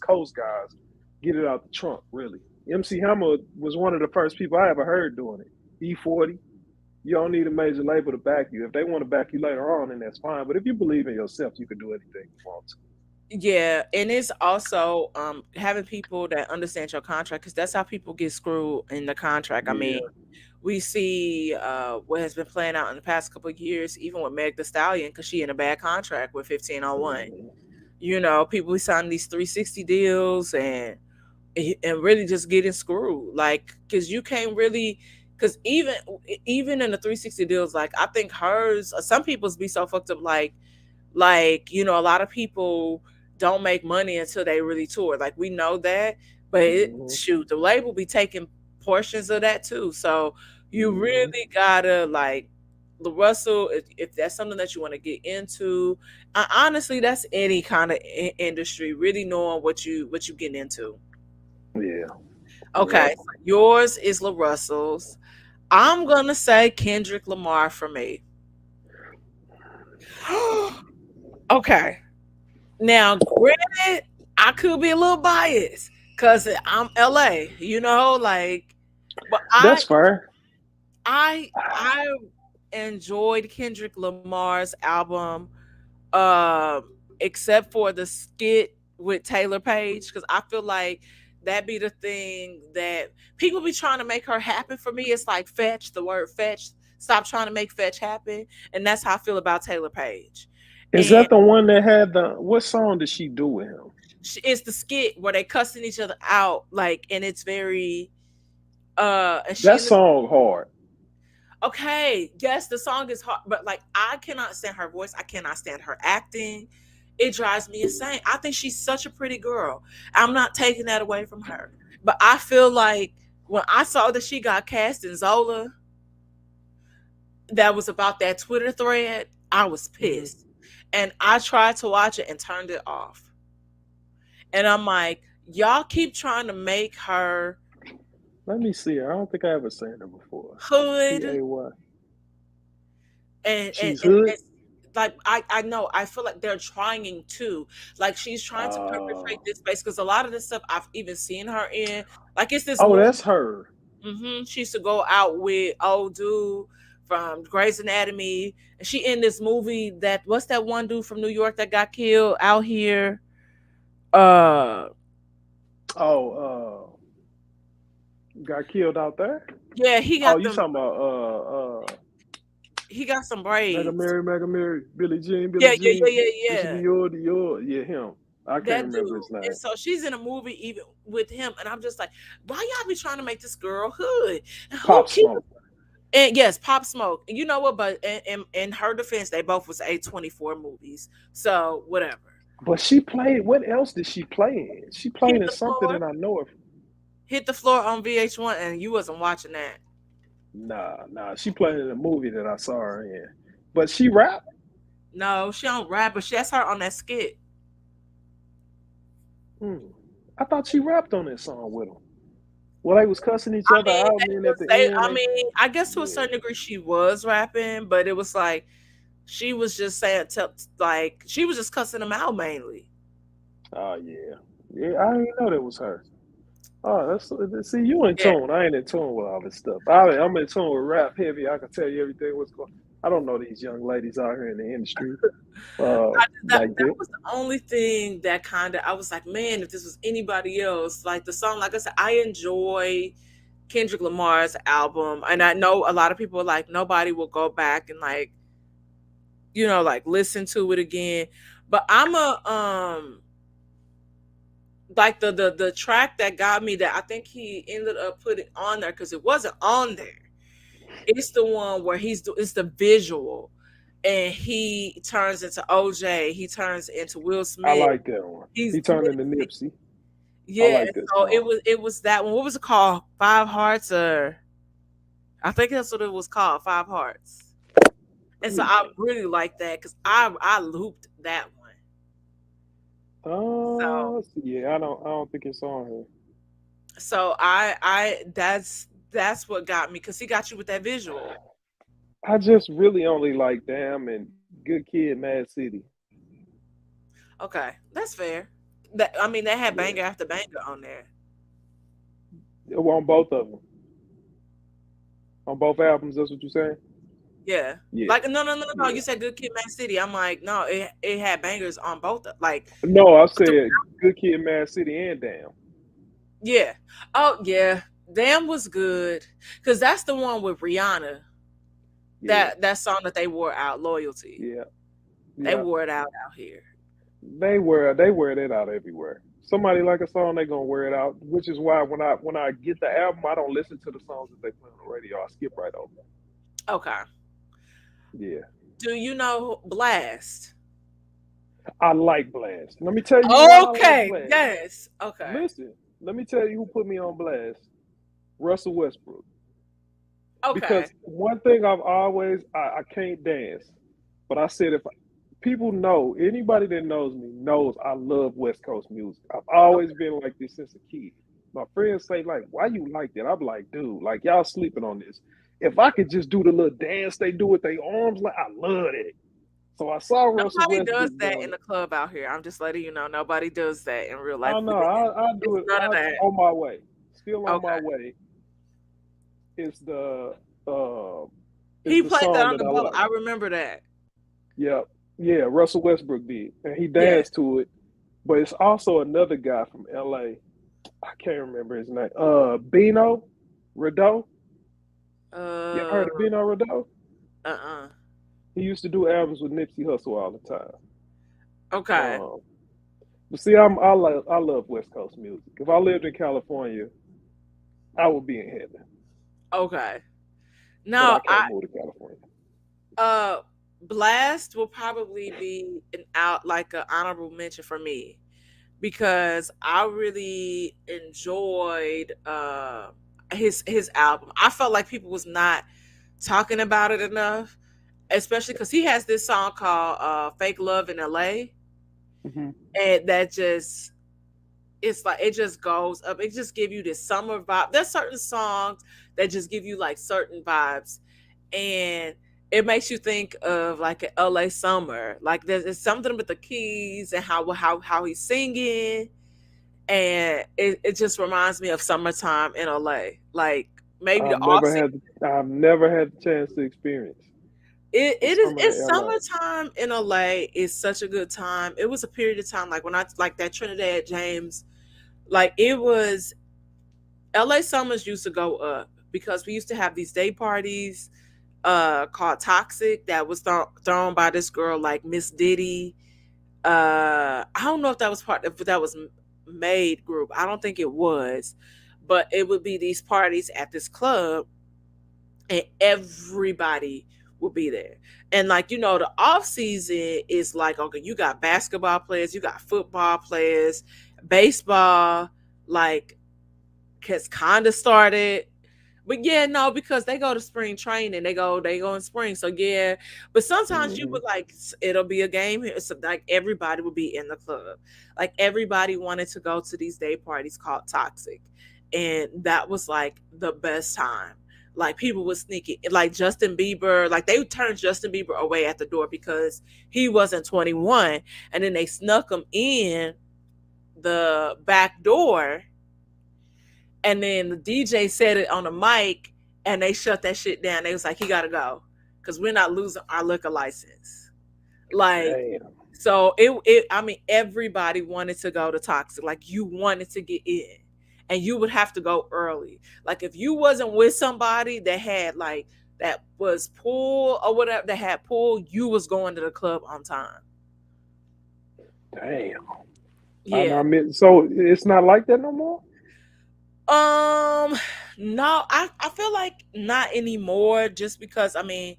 Coast guys, get it out the trunk. Really, MC Hammer was one of the first people I ever heard doing it. E40. You don't need a major label to back you. If they want to back you later on, then that's fine. But if you believe in yourself, you can do anything you want to. Yeah, and it's also having people that understand your contract, because that's how people get screwed in the contract. I mean, Yeah. we see what has been playing out in the past couple of years, even with Meg The Stallion, because she in a bad contract with 1501. Mhm. You know, people signing these 360 deals and really just getting screwed. Like, because you can't really, because even in the 360 deals, like I think hers, some people's be so fucked up. Like a lot of people don't make money until they really tour. Like we know that, but Mhm. shoot, the label be taking portions of that too. So you Mhm. really gotta like the Russell, if that's something that you want to get into. Honestly, that's any kind of industry. Really knowing what you getting into. Yeah. Okay, Yep. so yours is La Russell's. I'm gonna say Kendrick Lamar for me. Okay. Now, granted, I could be a little biased because I'm LA, like, but That's fair. I enjoyed Kendrick Lamar's album, except for the skit with Taylor Page, because I feel like that be the thing that people be trying to make her happen for me. It's like fetch, the word fetch. Stop trying to make fetch happen, and that's how I feel about Taylor Page. Is And that the one that had the what song did she do with him? it's the skit where they cussing each other out, like, and it's very and she That in the song hard. okay, yes, the song is hard, but like I cannot stand her voice. I cannot stand her acting. It drives me insane. I think she's such a pretty girl. I'm not taking that away from her. But I feel like when I saw that she got cast in Zola, that was about that Twitter thread, I was Mhm. pissed. And I tried to watch it and turned it off. And I'm like, y'all keep trying to make her Let me see her. I don't think I ever seen her before. T hood A Y. and and, She's and hood. it's like I know I feel like they're trying to, like, she's trying to Uh perpetrate this space because a lot of this stuff I've even seen her in, like it's this oh, movie. that's her. She used to go out with old dude from Grey's Anatomy, and she in this movie that what's that one dude from New York that got killed out here, uh Oh, got killed out there. yeah, Oh, you talking about he got some braids. Mega Mary, Billie Yeah, yeah, yeah, Jean, yeah, Bishop yeah. Dior. Yeah, him. I can't That dude. remember his And name. so she's in a movie even with him, and I'm just like, why y'all be trying to make this girl hood? And who Pop keep? Smoke. And yes, Pop Smoke. And you know what? But in her defense, they both was A24 movies, so whatever. But she played. What else did she play in? She played Hit in the something floor, that I know of. hit the floor on VH1, and you wasn't watching that. Nah. She played in a movie that I saw her in. But she rap. No, she don't rap, but that's her on that skit. Hmm. I thought she rapped on that song with him. Well, they was cussing each I other mean, out, they and then at was the they. end, I they mean, I guess to a yeah. certain degree she was rapping, but it was like she was just saying, like she was just cussing them out mainly. Oh yeah. I didn't know that was her. Oh, that's see, you in Yeah. tune. I ain't in tune with all this stuff. I'm in tune with rap heavy. I can tell you everything what's going. I don't know these young ladies out here in the industry That like that. was the only thing that kind of I was like, man, if this was anybody else, like the song, like I said, I enjoy Kendrick Lamar's album, and I know a lot of people are like nobody will go back and like like listen to it again. But I'm a like the track that got me that I think he ended up putting on there because it wasn't on there. It's the one where it's the visual, and he turns into OJ. He turns into Will I Smith. like that one. He's He turned into Nipsey. I yeah. like that So song. it was that one. What was it called? Five Hearts, or I think that's what it was called, Five Hearts. And Let so me I think. really like that because I looped that one. So Yeah, I don't think it's on here. I that's what got me because he got you with that visual. I just really only like Damn and Good Kid, Mad City. Okay, that's fair. That I mean, they had Yeah, banger after banger on there. on both of them, on both albums. That's what you're saying? Yeah. Yeah, Like no. yeah. You said Good Kid, Mad City. I'm like, no, it had bangers on both. Like, No, I th- said Good Kid, Mad City, and Damn. yeah. Oh yeah. Damn was good because that's the one with Rihanna. Yeah, That song that they wore out, Loyalty. yeah, They yeah. wore it out here. They wear that out everywhere. Somebody like a song, they gonna wear it out. Which is why when I get the album, I don't listen to the songs that they play on the radio. I skip right over. Okay. Yeah, Do you know Blast? I like Blast. Let me tell you why I like Okay. Blast. Yes. Okay. Listen, let me tell you who put me on Blast. Russell Westbrook. Okay. Because one thing I can't dance, but I said if people know, anybody that knows me knows I love West Coast music. I've always Okay. been like this since a kid. My friends say like, "Why you like that?" I'm like, "Dude, like y'all sleeping on this. If I could just do the little dance they do with their arms, like I love it." So I saw Russell Nobody does Westbrook that doing in it. the club out here. I'm just letting you know. Nobody does that in real life. I know I do It's it. none of that. On my way. Still on my Okay. way. It's uh, it's He the played that song on that the I boat. like. I remember that. Yeah, yeah. Russell Westbrook did, and he Yeah. danced to it. But it's also another guy from LA. I can't remember his name. Bino Rideau. You ever Uh. heard of Bino Rideau? Uh. He used to do albums with Nipsey Hussle all the time. Okay. Um, but see, I love West Coast music. If I lived in California, I would be in heaven. Okay. But No, I can't move to California. uh Blast will probably be an out like an honorable mention for me because I really enjoyed his album. I felt like people was not talking about it enough, especially because he has this song called Fake Love in LA, Hmm. and that just it's like it just goes up. It just give you this summer vibe. There's certain songs that just give you like certain vibes, and it makes you think of like an LA summer. Like there's something with the keys and how he's singing, and it just reminds me of summertime in LA. Like maybe the off season. I've never had the chance to experience the It is summer it's in LA. summertime in LA is such a good time. It was a period of time like when I like that Trinidad James, like it was LA summers used to go up because we used to have these day parties called Toxic that was thrown by this girl like Miss Diddy. I don't know if that was if that was Made Group. I don't think it was, but it would be these parties at this club, and everybody would be there. And like the off season is like okay, you got basketball players, you got football players, baseball, like has kind of started. But yeah, no, because they go to spring training, they go in spring. So yeah, but sometimes you Hmm. would like it'll be a game here. So like everybody would be in the club, like everybody wanted to go to these day parties called Toxic, and that was like the best time. Like people would sneak it, like Justin Bieber, like they would turn Justin Bieber away at the door because he wasn't 21, and then they snuck him in the back door, and then the DJ said it on the mic, and they shut that shit down. They was like, he gotta go because we're not losing our liquor license. Like, Damn. so it I mean, everybody wanted to go to Toxic. Like, you wanted to get in. And you would have to go early. Like, if you wasn't with somebody that had like that was pool or whatever that had pool, you was going to the club on time. Damn. Yeah. I mean, so it's not like that no more. Um, no, I feel like not anymore, just because I mean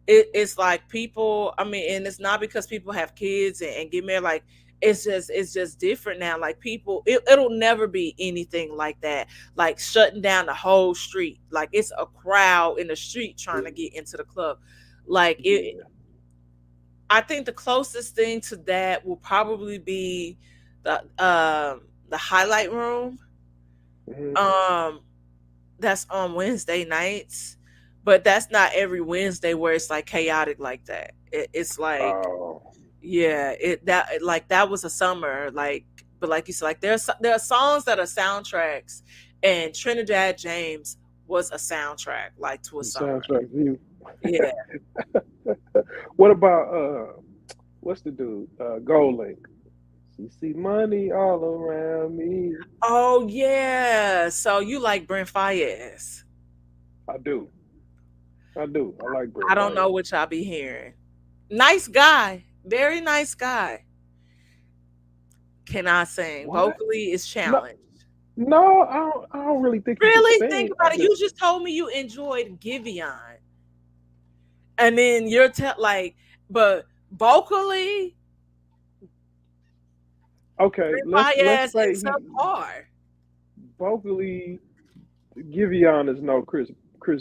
it's like people, I mean, and it's not because people have kids and get married, like it's just different now. Like, people, it'll never be anything like that, like shutting down the whole street. Like, it's a crowd in the street trying to get into the club. Like, it Yeah. I think the closest thing to that will probably be the highlight room. Hmm. Um that's on Wednesday nights, but that's not every Wednesday where it's like chaotic like that. It's like, Oh, yeah, like that was a summer, like, but like you said, like there are songs that are soundtracks, and Trinidad James was a soundtrack like to a the summer. soundtrack view. Yeah. What about what's the dude? Gold Link. You see money all around me. Oh yeah. So you like Brent Fayez? I do. I do. I like I Brent don't know Fayez. what y'all be hearing. Nice guy, very nice guy. Cannot sing. What? Vocally is No, challenged. no, I don't really think he could Really think sing. I about it. You just just told me you enjoyed Giveon, and then like, but vocally, okay. Let's Fayez say is he subpar. vocally Giveon is no Chris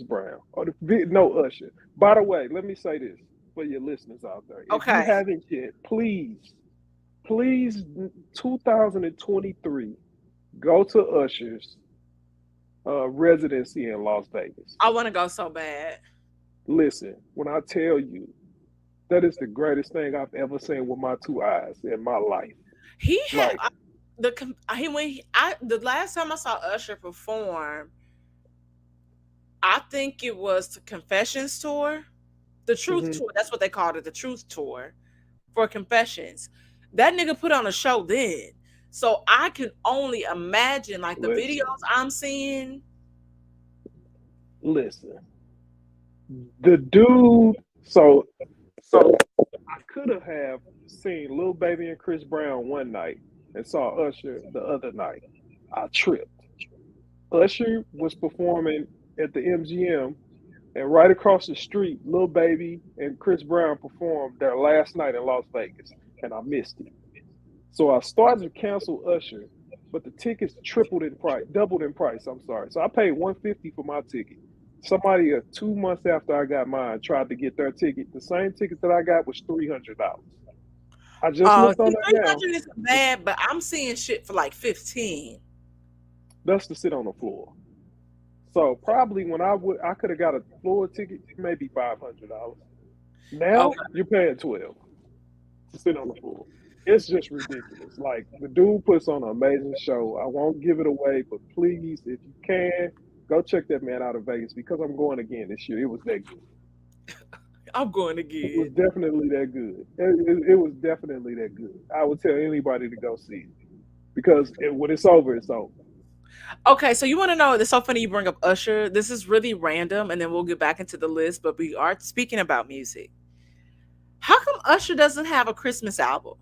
Brown or no Usher. By the way, let me say this for your listeners out there: if you Okay, haven't yet, please, 2023, go to Usher's residency in Las Vegas. I want to go so bad. Listen, when I tell you that is the greatest thing I've ever seen with my two eyes in my life. He had Like, he when I the last time I saw Usher perform, I think it was the Confessions tour, the Truth mhm, tour. That's what they called it, the Truth tour for Confessions. That nigga put on a show then. So I can only imagine like the listen, videos I'm seeing. listen. The dude, so I could have seen Lil Baby and Chris Brown one night and saw Usher the other night. I tripped. Usher was performing at the MGM, and right across the street, Lil Baby and Chris Brown performed their last night in Las Vegas, and I missed it. So I started to cancel Usher, but the tickets tripled in price, doubled in price. I'm sorry. So I paid 150 for my ticket. Somebody 2 months after I got mine tried to get their ticket. The same ticket that I got was $300. I just Oh, looked on see, there now. 300 isn't bad, but I'm seeing shit for like 15. That's to sit on the floor. So probably when I could have got a floor ticket, maybe $500. Now Okay. you're paying 12 to sit on the floor. It's just ridiculous. Like the dude puts on an amazing show. I won't give it away, but please, if you can, go check that man out of Vegas because I'm going again this year. It was that good. I'm going It was again. definitely that good. It was definitely that good. I would tell anybody to go see it because when it's over, it's over. Okay, so you want to know, it's so funny you bring up Usher. This is really random, and then we'll get back into the list, but we are speaking about music. How come Usher doesn't have a Christmas album?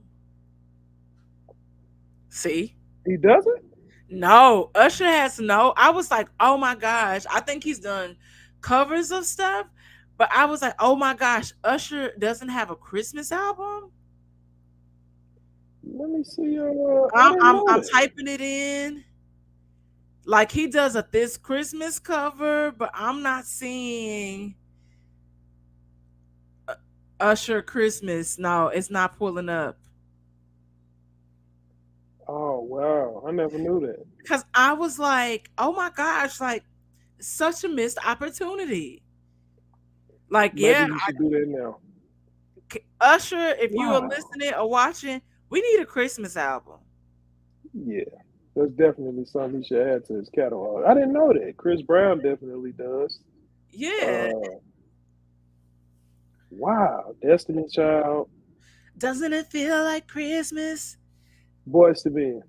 See? He doesn't. No, Usher has no. I was like, oh my gosh. I think he's done covers of stuff, but I was like, oh my gosh, Usher doesn't have a Christmas album? Let me see. I didn't know I'm that. typing it in. Like, he does a This Christmas cover, but I'm not seeing Usher Christmas. No, it's not pulling up. Oh wow, I never knew that. Because I was like, oh my gosh, like, such a missed opportunity. Like, Maybe yeah, he should do that now. Usher, if you are Wow. listening or watching, we need a Christmas album. Yeah, that's definitely something he should add to his catalog. I didn't know that. Chris Brown definitely does. Yeah. Uh, Wow, Destiny Child, Doesn't it feel like Christmas? Boys to Men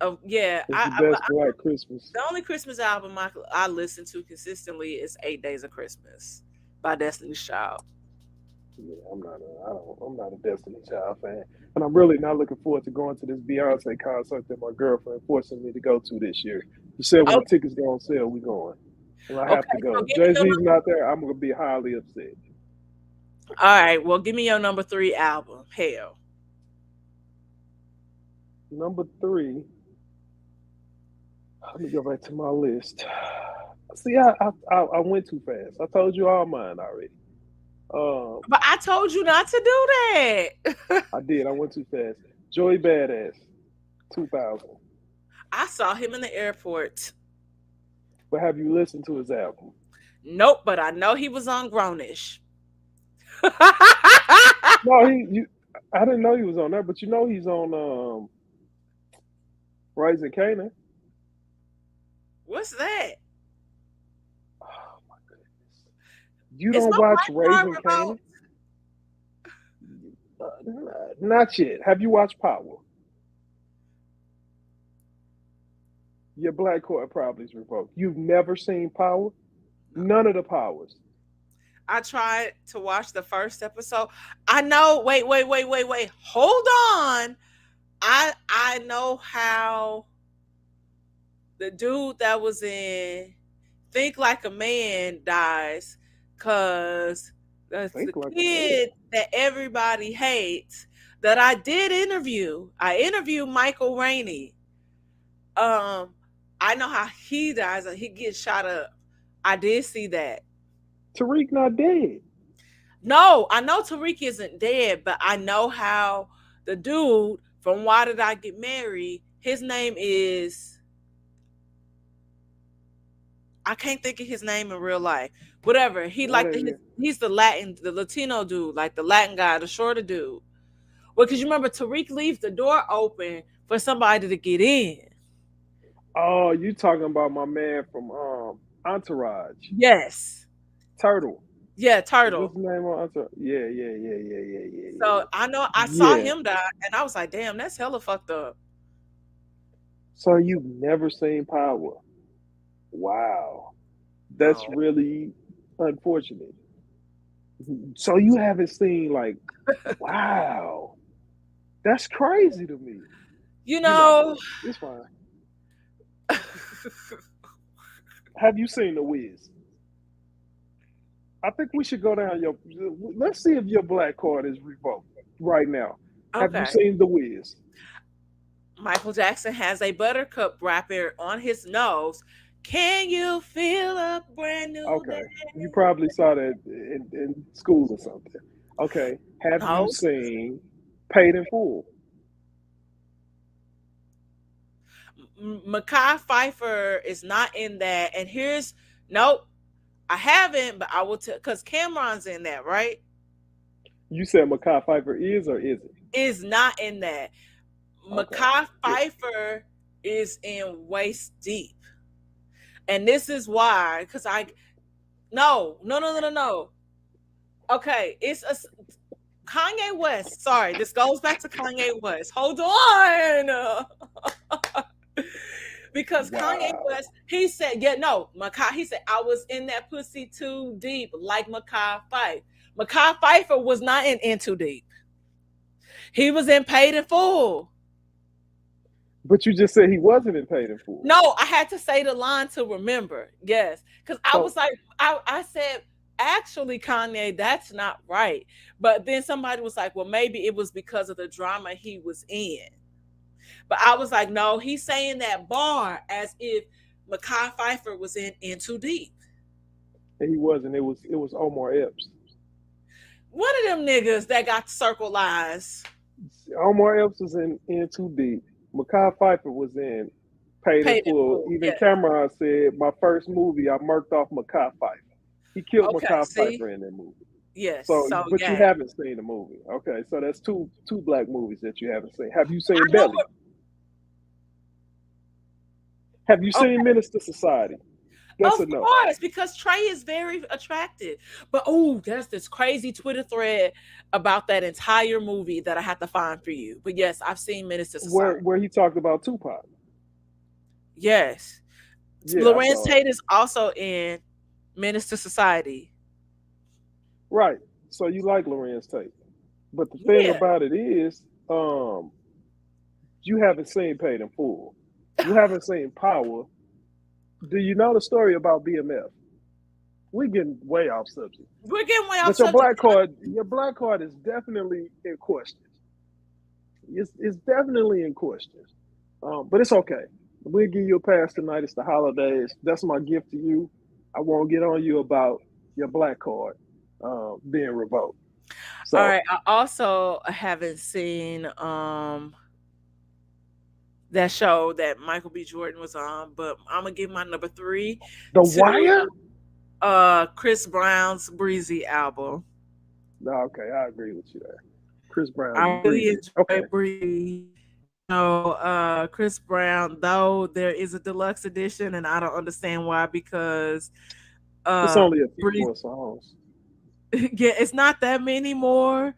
Oh yeah, is the best Black Christmas. the only Christmas album I listen to consistently is 8 Days of Christmas by Destiny's Child. Yeah, I'm not a Destiny Child fan, and I'm really not looking forward to going to this Beyonce concert that my girlfriend forcing me to go to this year. She said when Oh, the tickets go on sale, we going, and I have to okay, so go. give me Jay your Z's not there, I'm gonna be highly upset. all right. Well, give me your number three album. Hell, Number three, let me go back to my list. See, I went too fast. I told you all mine already. Um, but I told you not to do that. I did. I went too fast. Joey Badass, 2000. I saw him in the airport. But have you listened to his album? Nope, but I know he was on Grownish. No, I didn't know he was on there, but you know he's on Rising Canaan. What's that? Oh my goodness! You Is don't my watch black card Raising remote? Canaan? Not yet. Have you watched Power? Your black card probably is revoked. You've never seen Power? None of the Powers. I tried to watch the first episode. I know. Wait. Hold on. I know how the dude that was in Think Like a Man dies because that's the Think like a man. kid that everybody hates that I did interview. I interviewed Michael Rainey. Um, I know how he dies. He gets shot up. I did see that. Tariq not dead. No, I know Tariq isn't dead, but I know how the dude from Why Did I Get Married, his name is, I can't think of his name in real life. Whatever. Whatever. He's the Latino dude, like the Latin guy, the shorter dude. Well, because you remember Tariq leaves the door open for somebody to get in. Oh, you talking about my man from Entourage. Yes. Turtle. Yeah, What's Turtle. his name on Entourage? Yeah. So I know I saw Yeah. him die and I was like, damn, that's hella fucked up. So you've never seen Power? Wow. That's No. really unfortunate. So you haven't seen like, wow. That's crazy to me. You You're not know, gonna. It's fine. Have you seen The Wiz? I think we should go down your. Let's see if your black card is revoked right now. Have you okay. seen The Wiz? Michael Jackson has a buttercup wrapper on his nose. Can you feel a brand new Okay, you day? probably saw that in school or something. Okay, have you No. seen Paid in Full? Makai Pfeiffer is not in that. And here's nope. I haven't, but I will tell because Cameron's in that, right? You said Makai Pfeiffer is or isn't? Is not in that. Okay, Makai good. Pfeiffer is in Waist Deep. And this is why, because I no. Okay, it's a Kanye West. Sorry, this goes back to Kanye West. Hold on. Because Kanye Wow. West, he said, yeah, no, Makai, he said, I was in that pussy too deep, like Makai Pfeiffer. Makai Pfeiffer was not in Too Deep. He was in Paid in Full. But you just said he wasn't in Paid in Full. No, I had to say the line to remember. Yes. Because I So was like, I said, actually, Kanye, that's not right. But then somebody was like, well, maybe it was because of the drama he was in. But I was like, no, he's saying that bar as if Makai Pfeiffer was in Too Deep. he wasn't. It was Omar Epps. One of them niggas that got circle eyes. Omar Epps was in Too Deep. Makai Pfeiffer was in Paid in Paid in Full. Full. Even Yes. Cameron said, my first movie, I murked off Makai Pfeiffer. He killed Okay. Makai See? Pfeiffer in that movie. Yes. So, So but you yeah. haven't seen the movie. Okay, so that's two black movies that you haven't seen. Have you I seen know Belly? Have you okay. seen Minister Society? That's Of a no. course, because Trey is very attractive. But oh, there's this crazy Twitter thread about that entire movie that I have to find for you. But yes, I've seen Menace to Society. Where he talked about Tupac. Yes. Yeah, I Lorenz saw it. Tate is also in Menace to Society. Right. So you like Lorenz Tate. But the thing Yeah. about it is, you haven't seen Paid in Full. You haven't seen Power. Do you know the story about BMF? We getting way off subject. We're getting way off But your subject. black card is definitely in question. It's definitely in question. But it's okay. We'll give you a pass tonight. It's the holidays. That's my gift to you. I won't get on you about your black card being revoked. So, All right. I also haven't seen that show that Michael B. Jordan was on, but I'm gonna give my number 3 The to Wire? Chris Brown's Breezy album. No, okay, I agree with you there. Chris Brown's I really Breezy. enjoy Okay. Breezy. Chris Brown, though there is a deluxe edition, and I don't understand why, because It's only a few Breezy, more songs. yeah, it's not that many more,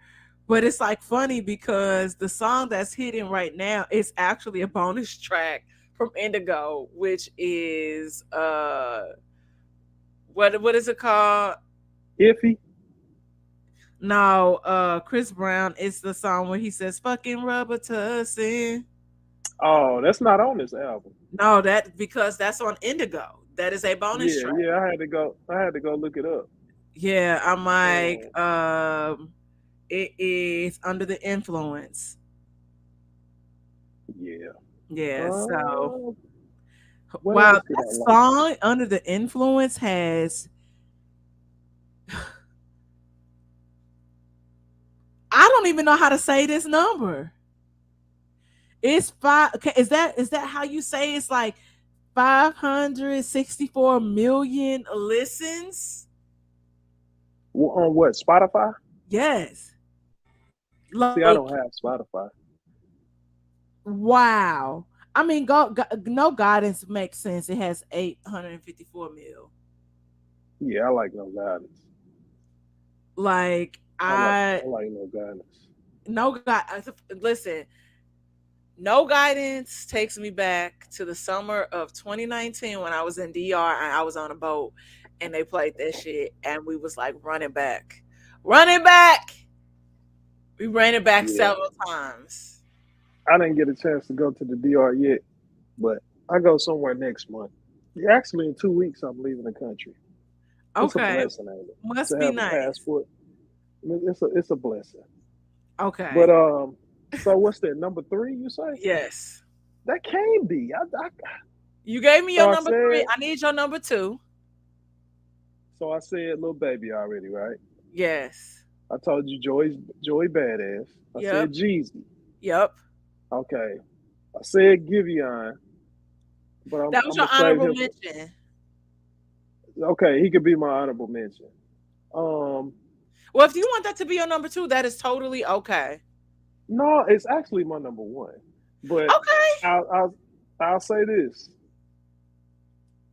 but it's like funny because the song that's hitting right now is actually a bonus track from Indigo, which is what is it called? Iffy? No, Chris Brown is the song where he says fucking rubber tussin. Oh, that's not on this album. No, that because that's on Indigo. That is a bonus Yeah, track. yeah, I had to go look it up. Yeah, I'm like, Oh, it is Under the Influence. yeah. Yeah, so What wow, else did I that like? song Under the Influence has I don't even know how to say this number. It's five. Okay, is that how you say it's like 564 million listens? On what? Spotify? Yes. See, I Like, don't have Spotify. wow. I mean, no guidance makes sense. It has 854 mil. Yeah, I like No Guidance. Like I like No Guidance. no guy. Listen, no guidance takes me back to the summer of 2019 when I was in DR and I was on a boat and they played that shit and we was like running back. Running back. We ran it back Yeah, several times. I didn't get a chance to go to the DR yet, but I go somewhere next month. Yeah, actually, in 2 weeks, I'm leaving the country. It's a Okay. blessing, ain't it? Must To be have a nice. passport. I mean, it's a blessing. Okay. But so what's that? Number 3, you say? Yes. That can't be. You gave me So your I number 3. said. I need your number 2. So I said, Little Baby already, right? Yes. I told you Joey Badass. I Yep. said Jeezy. Yep. Okay. I said Giveon, but I'm That was gonna your save honorable him. mention. Okay, he could be my honorable mention. Well, if you want that to be your number 2, that is totally okay. No, it's actually my number 1. But Okay. I'll say this: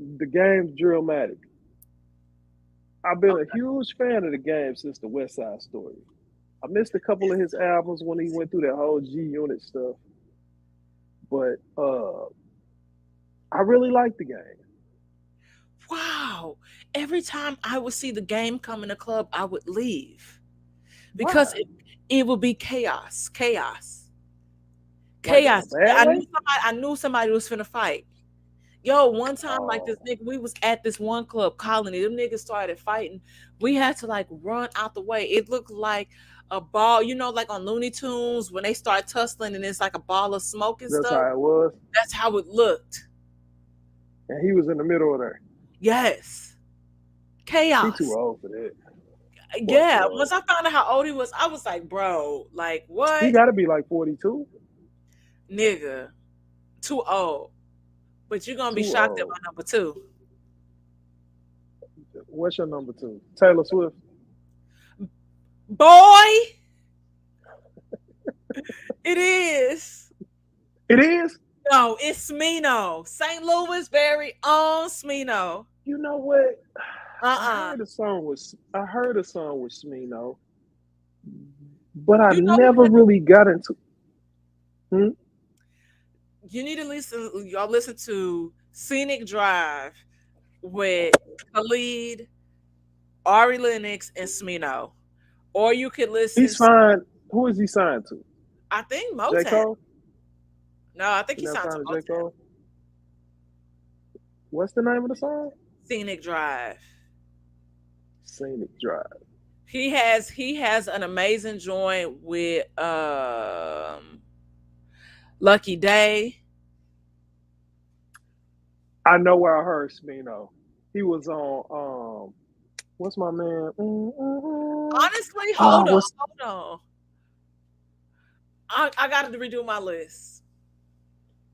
the game's Drillmatic. I've been a huge fan of the game since the West Side Story. I missed a couple of his albums when he went through that whole G Unit stuff, but I really like the game. Wow. Every time I would see the game come in the club, I would leave because Why? it would be chaos. Chaos. Like in a Chaos. bad way? I knew somebody was finna fight. Yo, one time, like this Oh, nigga, we was at this one club, Colony. Them niggas started fighting. We had to like run out the way. It looked like a ball, like on Looney Tunes when they start tussling and it's like a ball of smoke and that's stuff. how it was. That's how it looked. And he was in the middle of there. Yes. He Chaos. too old for that. Yeah. Boy. Once I found out how old he was, I was like, bro, like He what? got to be like 42. Nigga, too old. But you're gonna be Too shocked at old. my number 2. What's your number 2? Taylor Swift. Boy, it is. It is. No, it's Smino. St. Louis' very own Smino. You know what? Uh-uh. I heard a song with Smino, but I You know never who really got into. Hmm? you need to listen. Y'all listen to Scenic Drive with Khalid, Ari Lennox, and Smino. Or you could listen He's to, signed. Who is he signed to? I think J Motown. Cole. No, I think He he now signed to signed to J Motown. Cole. What's the name of the song? Scenic Drive. Scenic Drive. He has an amazing joint with Lucky Day. I know where I heard Smino. He was on. What's my man? Honestly, Ah, what's hold on. I got to redo my list.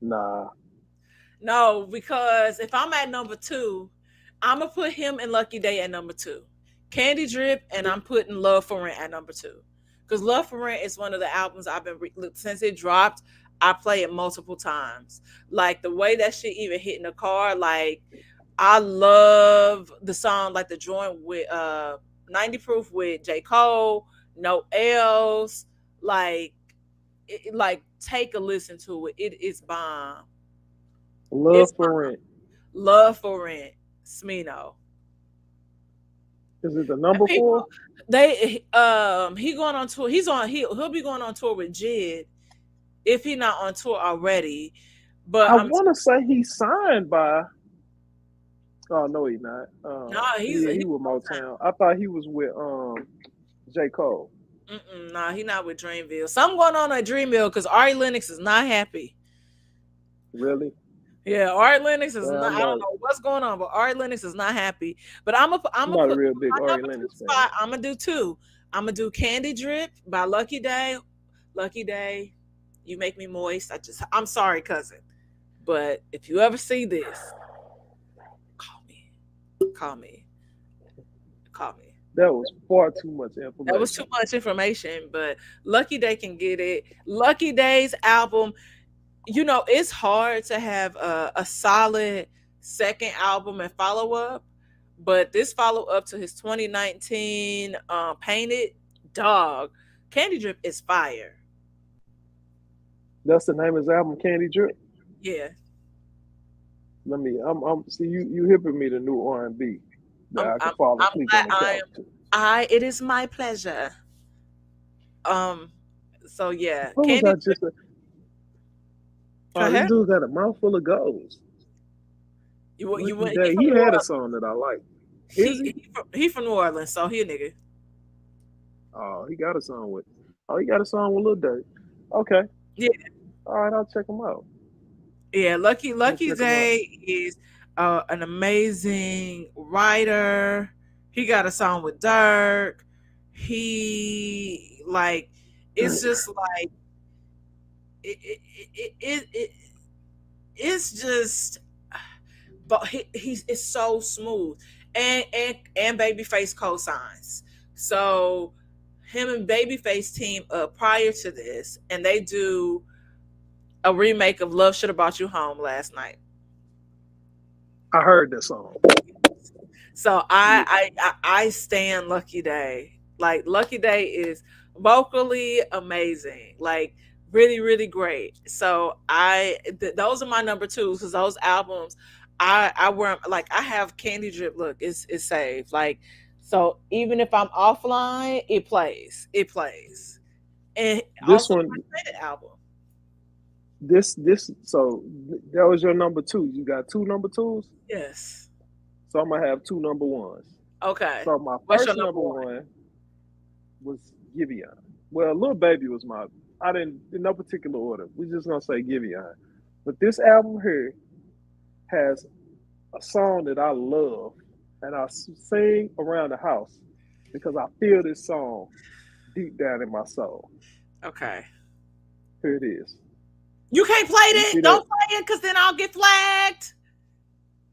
nah? No, because if I'm at number two, I'm gonna put him and Lucky Day at number two. Candy Drip, and I'm putting Love for Rent at number two. Because Love for Rent is one of the albums I've been since it dropped. I play it multiple times. Like the way that shit even hit in the car. Like I love the song, like the joint with 90 Proof with J. Cole, No Else. Like like take a listen to it. It is bomb. Love It's for Rent. Love for Rent, Smino. Is it the And number people, four? he going on tour. He'll be going on tour with Jid if he not on tour already. But I I'm want to say he's signed by. Oh no, he's not. no, Yeah, he's he with Motown. I thought he was with J Cole. nah, he not with Dreamville. Something going on at Dreamville because Ari Lennox is not happy. Really? Yeah, Ari Lennox is Yeah, not. I don't know what's going on, but Ari Lennox is not happy. But I'm I'm gonna not a put real my big Ari number two Lennox fan. spot. I'm gonna do two. I'm gonna do Candy Drip by Lucky Day. Lucky Day, you make me moist. I'm sorry, cousin, but if you ever see this, call me, call me, call me. That was far too much That was too information. much information, but Lucky Day can get it. Lucky Day's album, it's hard to have a solid second album and follow up, but this follow up to his 2019 Painted Dog, Candy Drip is fire. That's the name of his album, Candy Drip. Yeah, Let me. I'm. See, you hipping me to new R&B that I'm I can I'm fall I'm asleep glad on the couch to. I it is my pleasure. Um, so yeah, What was Candy I Drip. just? Go Oh, this ahead. dude got a mouthful of goals. You Lucky went. He Day. from He New had a Orleans. song that I like. Is he? He from New Orleans, so he a nigga. Oh, he got a song with. Oh, he got a song with Lil Durk. Okay. Yeah, All right, I'll check him out. yeah. I'll Lucky check him out. Day is an amazing writer. He got a song with Dirk. He like it's just like it it's just but he's it's so smooth and Babyface co-signs. So him and Babyface team up prior to this, and they do a remake of Love Should Have Brought You Home last night. I heard that song. So Yeah. I stand Lucky Day. Like Lucky Day is vocally amazing. Like really really great. So those are my number twos because those albums I wear like I have Candy Drip. Look, it's saved. Like so even if I'm offline, it plays. It plays. And This also one, my favorite album. this. So that was your number two. You got two number twos. Yes. So I'm gonna have two number ones. Okay. So my What's your first number number one? one was Giveon. Well, Lil Baby was my. I didn't in no particular order. We're just gonna say Giveon. But this album here has a song that I love, and I sing around the house because I feel this song deep down in my soul. Okay. Here it is. You can't play You it. see that? Don't play it because then I'll get flagged.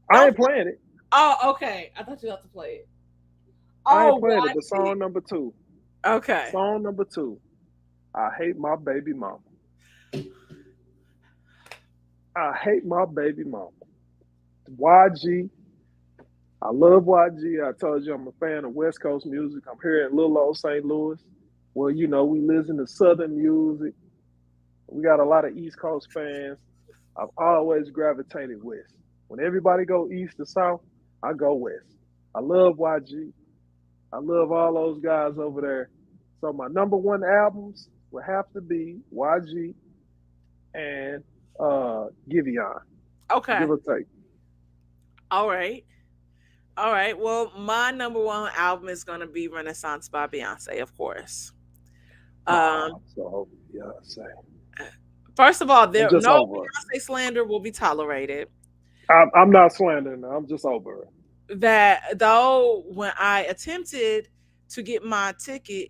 I Don't. ain't playing it. Oh, okay. I thought you had to play it. I ain't Oh, playing it. God. But song number two. Okay. Song number two. I hate my baby mama. I hate my baby mama. YG. I love YG. I told you I'm a fan of West Coast music. I'm here in little old St. Louis. Well, we listen to Southern music. We got a lot of East Coast fans. I've always gravitated west. When everybody go east to south, I go west. I love YG. I love all those guys over there. So my number one albums would have to be YG and Giveon, Okay. give or take. All right. All right. Well, my number one album is gonna be Renaissance by Beyonce, of course. Um, So yeah, say First of all, I'm there just no over it. Beyonce slander will be tolerated. I'm not slandering her. I'm just over it. That though, when I attempted to get my ticket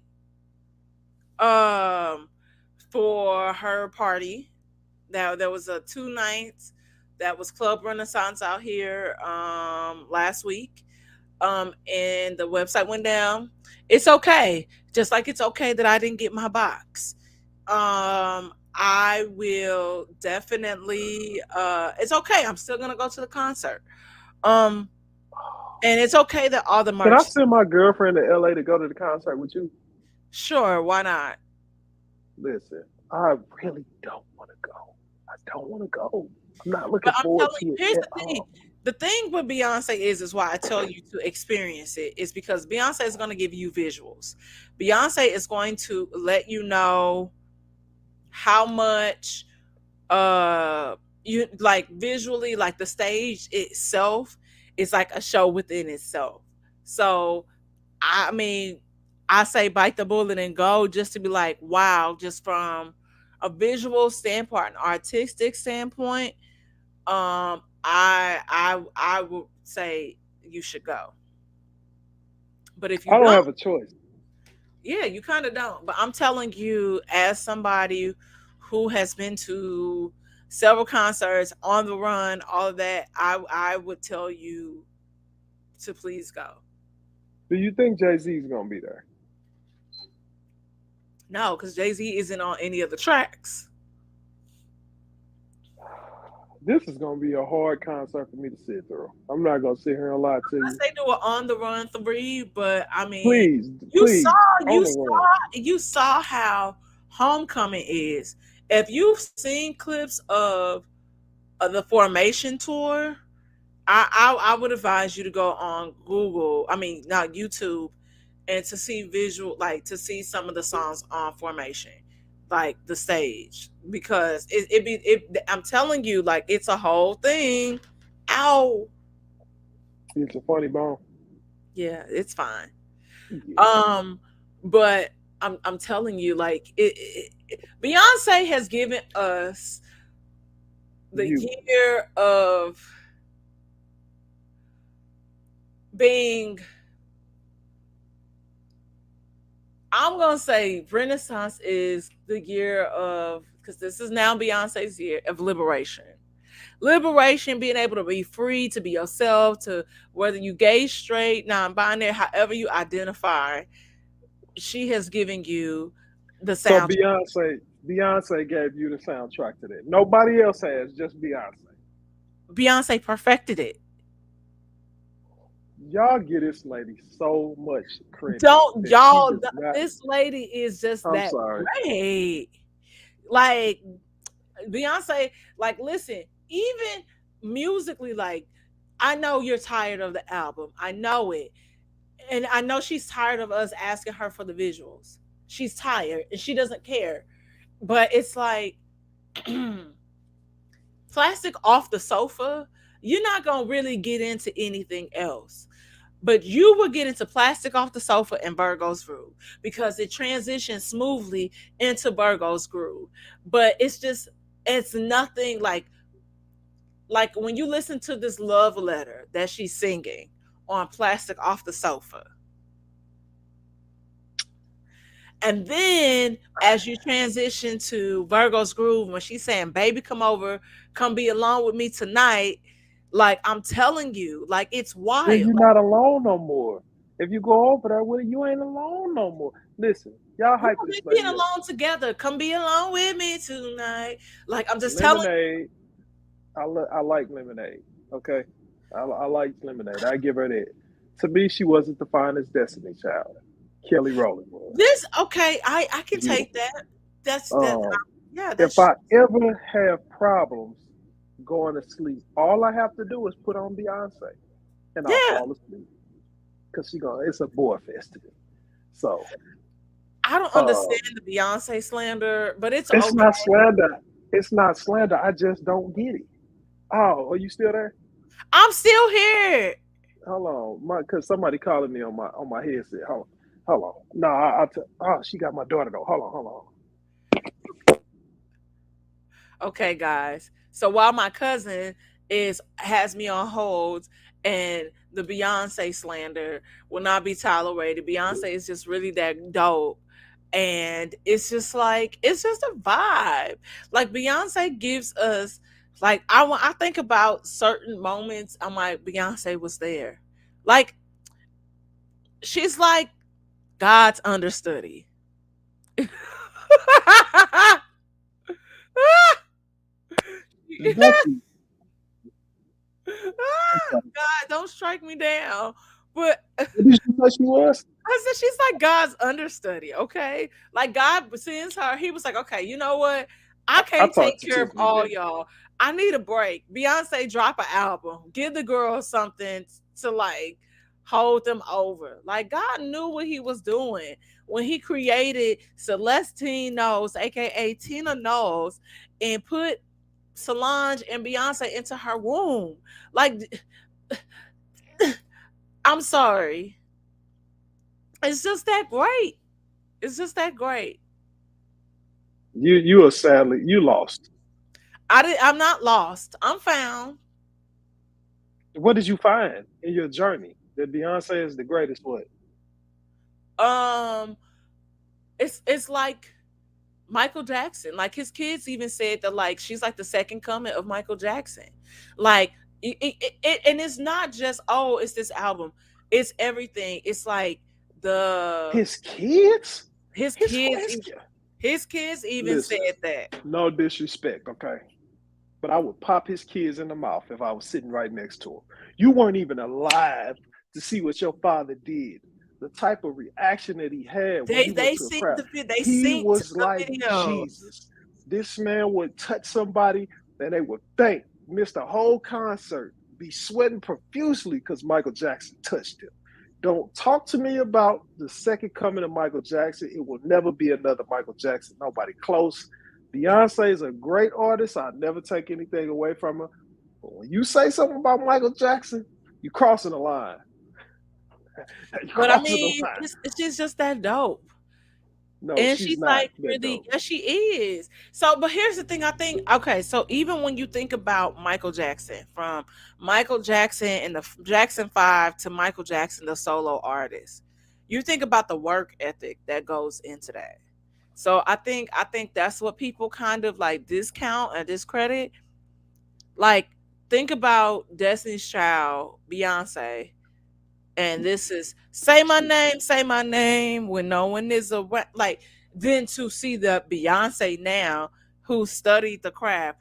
um for her party, that there was a 2 nights that was Club Renaissance out here last week. And the website went down. It's okay. Just like it's okay that I didn't get my box. I will definitely it's okay. I'm still gonna go to the concert. Um and it's okay that all the Can I merch. send my girlfriend to LA to go to the concert with you? Sure, why not? Listen, I really don't want to go. I don't want to go. I'm not But looking I'm forward telling you, to it here's at the thing. all. The thing with Beyonce is why I tell you to experience it is because Beyonce is going to give you visuals. Beyonce is going to let you know how much you like visually, like the stage itself is like a show within itself. So I mean, I say bite the bullet and go just to be like, wow, just from a visual standpoint, an artistic standpoint, I would say you should go. But if you I don't don't, have a choice. yeah, you kind of don't. But I'm telling you, as somebody who has been to several concerts on the run, all of that, I would tell you to please go. Do you think Jay-Z is gonna be there? No, because Jay-Z isn't on any of the tracks. This is gonna be a hard concert for me to sit through. I'm not gonna sit here and lie to Unless you. they do an on the run three, but I mean, Please, you saw, please, on you the saw, run. you saw how Homecoming is. If you've seen clips of the Formation tour, I would advise you to go on Google. I mean, not YouTube, and to see visual, like to see some of the songs on Formation, like the stage, because I'm telling you, like it's a whole thing. Ow, It's a funny bone. yeah, it's fine. Yeah. Um, but I'm telling you, like Beyonce has given us the You. year of being. I'm gonna say Renaissance is the year of, because this is now Beyonce's year of liberation. Liberation, being able to be free to be yourself, to whether you gay, straight, non-binary, however you identify, she has given you the So sound. Beyonce gave you the soundtrack to that. Nobody else has, just Beyonce. Beyonce perfected it. Y'all give this lady so much credit Don't that she y'all, does not. this lady is just I'm that sorry. great. Like Beyonce, like listen, even musically, like I know you're tired of the album. I know it. And I know she's tired of us asking her for the visuals. She's tired and she doesn't care. But it's like plastic off the sofa, you're not gonna really get into anything else. But you will get into plastic off the sofa and Virgo's groove because it transitions smoothly into Virgo's groove. But it's nothing like when you listen to this love letter that she's singing on plastic off the sofa. And then as you transition to Virgo's groove, when she's saying, baby, come over, come be alone with me tonight. Like I'm telling you, like it's Then wild. you're not alone no more. If you go over there with it, you ain't alone no more. Listen, y'all You hype know, this they being lady up. alone together. Come be alone with me tonight. Like I'm just telling Lemonade. I like Lemonade. Okay, I like Lemonade. I give her that. To me, she wasn't the finest Destiny Child. Kelly Rowland was This okay, I can take beautiful. that. That's that. Um, Yeah, if that's I ever have problems going to sleep, all I have to do is put on Beyonce, and I'll yeah. fall asleep because it's a boy fest to me. So, I don't uh, understand the Beyonce slander, but it's it's okay. not slander. It's not slander. I just don't get it. Oh, are you still there? I'm still here. Hold on, because somebody calling me on my headset. Hold on. No, oh, she got my daughter though. Hold on. Okay, guys. So while my cousin is has me on hold and the Beyonce slander will not be tolerated. Beyonce is just really that dope. And it's just like it's just a vibe. Like Beyonce gives us like I think about certain moments. I'm like Beyonce was there. Like she's like God's understudy. Becky, okay. God, don't strike me down. But What did you say she was? I said she's like God's understudy, okay? Like God sends her. He was like, okay, you know what? I I can't take talked to care of Tiffany, all didn't y'all. I need a break. Beyonce drop an album. Give the girl something to like hold them over. Like God knew what he was doing when he created Celestine Knowles, aka Tina Knowles, and put Solange and Beyonce into her womb. Like I'm sorry. It's just that great. It's just that great. you are sadly you lost. I'm not lost. I'm found. What did you find in your journey that Beyonce is the greatest? What? Um, it's like Michael Jackson. Like his kids even said that like she's like the second coming of Michael Jackson. Like and it's not just oh, it's this album. It's everything. It's like the His kids? his His kids his e- his kids even said Listen, that. no disrespect, okay? But I would pop his kids in the mouth if I was sitting right next to him. You weren't even alive to see what your father did. The type of reaction that he had when he went They to a seen crowd, they he synced was the like videos. Jesus. This man would touch somebody and they would think, miss the whole concert, be sweating profusely because Michael Jackson touched him. Don't talk to me about the second coming of Michael Jackson. It will never be another Michael Jackson. Nobody close. Beyonce is a great artist. I'll never take anything away from her. But when you say something about Michael Jackson, you're crossing the line. You're But I crossing the mean, line. she's just that dope. No, And she's she's not like that really, dope. yes, she is. So, but here's the thing I think, okay, so even when you think about Michael Jackson, from Michael Jackson and the Jackson 5 to Michael Jackson, the solo artist, you think about the work ethic that goes into that. So I think that's what people kind of like discount and discredit. Like, think about Destiny's Child, Beyonce, and this is say my name when no one is around. Like then to see the Beyonce now who studied the craft.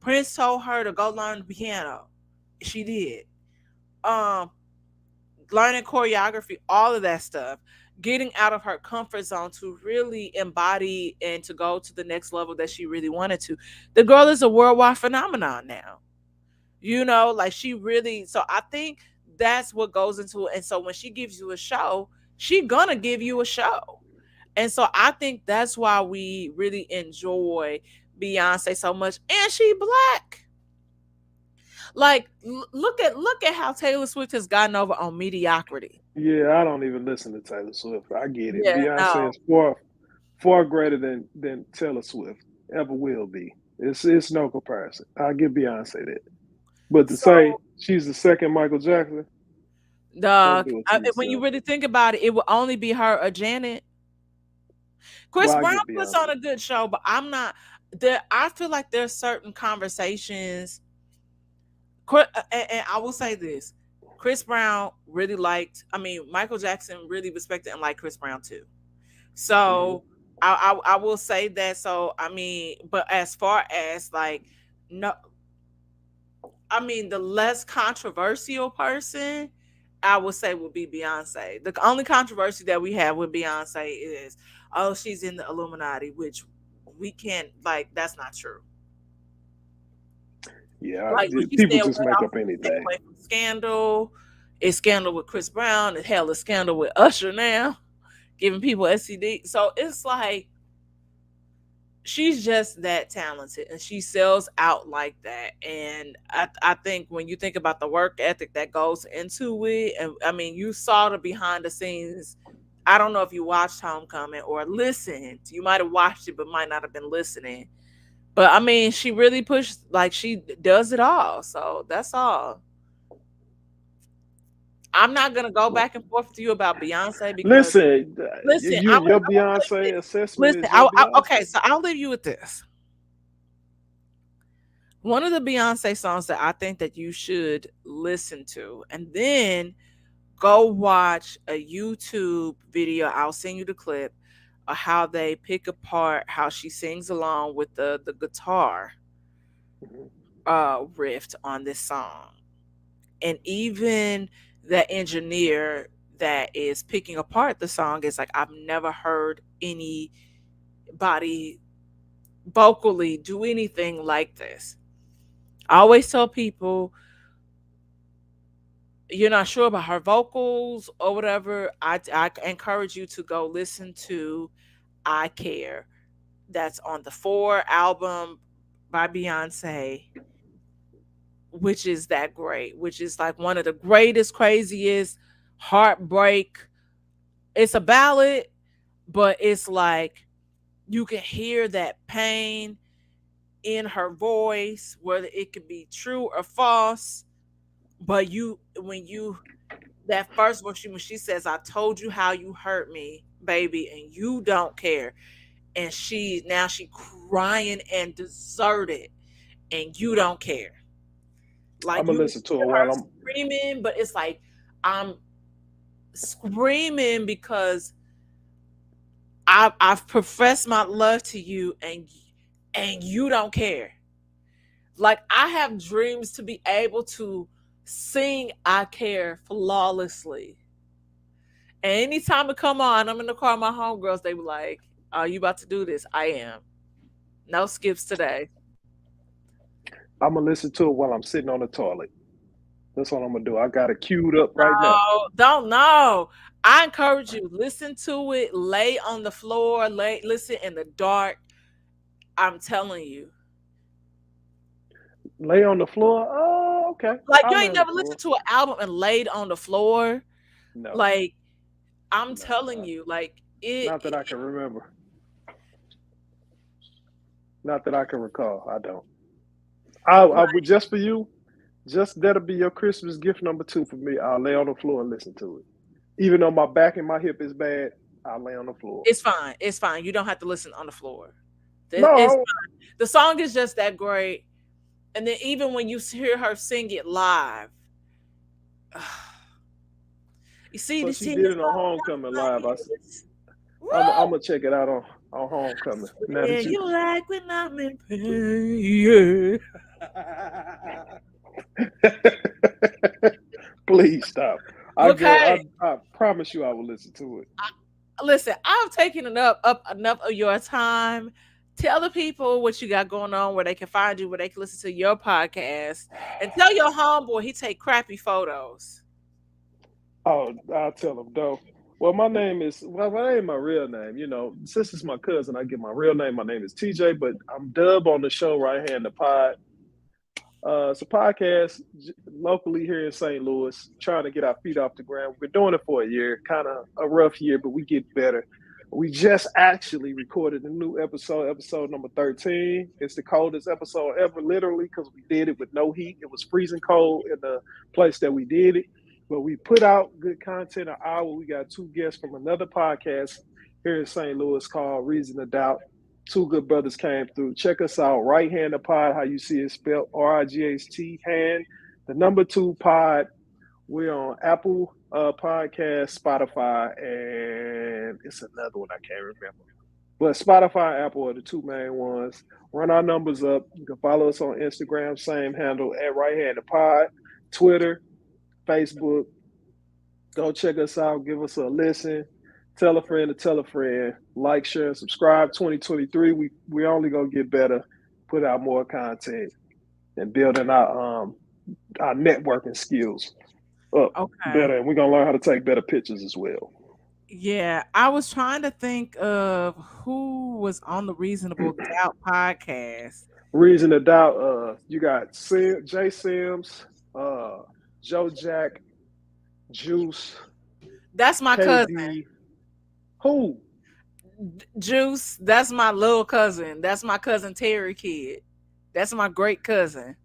Prince told her to go learn the piano. She did. Um, Learning choreography, all of that stuff. Getting out of her comfort zone to really embody and to go to the next level that she really wanted to. The girl is a worldwide phenomenon now. Like she really, so I think that's what goes into it. And so when she gives you a show, she gonna give you a show. And so I think that's why we really enjoy Beyonce so much. And she black. Like look at how Taylor Swift has gotten over on mediocrity. Yeah, I don't even listen to Taylor Swift. I get it. Yeah, Beyonce no. is far greater than Taylor Swift ever will be. It's no comparison. I'll give Beyonce that. But to say So she's the second Michael Jackson, don't do it to when you yourself. really think about it, it will only be her or Janet. Well, Chris I Brown give puts Beyonce. on a good show, but I'm not there. I feel like there's certain conversations. And I will say this: Chris Brown really liked. I mean, Michael Jackson really respected and liked Chris Brown too. Hmm. So I will say that. So I mean, but as far as like, no, I mean the less controversial person, I would say would be Beyonce. The only controversy that we have with Beyonce is, oh, she's in the Illuminati, which we can't, like, that's not true. Yeah, Like, would you people stay just away make off, up stay anything. away from Scandal? It's Scandal with Chris Brown, and hell, it's Scandal with Usher now, giving people STD. So it's like she's just that talented and she sells out like that. And I think when you think about the work ethic that goes into it, and I mean, you saw the behind the scenes. I don't know if you watched Homecoming or listened. You might have watched it, but might not have been listening. But I mean, she really pushed, like, she does it all. So that's all. I'm not gonna go back and forth with you about Beyonce because Listen, listen, your I'm gonna tell you Beyonce this. assessment Listen, is your okay, Beyonce. so I'll leave you with this. One of the Beyonce songs that I think that you should listen to, and then go watch a YouTube video. I'll send you the clip of how they pick apart how she sings along with the guitar Mhm. riff on this song. And even the engineer that is picking apart the song is like, I've never heard anybody vocally do anything like this. I always tell people, you're not sure about her vocals or whatever, I encourage you to go listen to I Care. That's on the Four album by Beyonce, which is that great, which is like one of the greatest, craziest heartbreak. It's a ballad, but it's like you can hear that pain in her voice, whether it could be true or false. But you, when you, that first verse, when she says, "I told you how you hurt me, baby, and you don't care," and she crying and deserted, and you don't care. I'm Like, gonna you listen to hear it her while I'm. screaming, but it's like, I'm screaming because I've professed my love to you, and you don't care. Like, I have dreams to be able to sing "I Care" flawlessly. And anytime it come on, I'm in the car with my homegirls, they be like, "Are you about to do this?" I am. No skips today. I'm gonna listen to it while I'm sitting on the toilet. That's what I'm gonna do. I got it queued up right now. No, don't know. I encourage you, listen to it, lay on the floor, listen in the dark. I'm telling you. Lay on the floor. Oh, okay. Like, you I'll lay ain't on the never floor. listened to an album and laid on the floor. No, Like, I'm no, telling you, like, not that I can remember. Not that I can recall. I don't. I would just for you. Just that'll be your Christmas gift number two for me. I'll lay on the floor and listen to it. Even though my back and my hip is bad, I'll lay on the floor. it's fine. It's fine. You don't have to listen on the floor. It's No, fine. The song is just that great. And then even when you hear her sing it live, you see so the she tears did it on fall Homecoming down my live. eyes. I'm Woo! gonna check it out on Homecoming. Now Yeah, that you, you like when I'm in pain. Yeah. please stop. Okay. I promise you I will listen to it. Listen, I've taken up enough of your time. Tell the people what you got going on, where they can find you, where they can listen to your podcast, and tell your homeboy he take crappy photos. Oh, I'll tell them though. Well, my name my real name. You know, since it's my cousin, I get my real name. My name is TJ, but I'm Dub on the show right here in the pod. It's a podcast locally here in St. Louis, trying to get our feet off the ground. We've been doing it for a year, kind of a rough year, but we get better. We just actually recorded a new episode, episode number 13. It's the coldest episode ever, literally, because we did it with no heat. It was freezing cold in the place that we did it. But we put out good content an hour. We got two guests from another podcast here in St. Louis called Reason to Doubt. Two good brothers came through. Check us out. Right Hand the Pod, how you see it spelled, RIGHT hand. The number two pod. We're on Apple Podcast, Spotify, and it's another one I can't remember. But Spotify and Apple are the two main ones. Run our numbers up. You can follow us on Instagram, same handle at Right Handed Pod, Twitter, Facebook. Go check us out. Give us a listen. Tell a friend to tell a friend. Like, share, and subscribe. 2023, we only gonna get better, put out more content, and building our networking skills up Okay. better. And we're gonna learn how to take better pictures as well. Yeah, I was trying to think of who was on the Reasonable Doubt podcast. Reason to doubt, you got Jay Sims, Joe Jack, Juice, That's my cousin. KD. Who? Juice, that's my little cousin. That's my cousin Terry kid. That's my great cousin.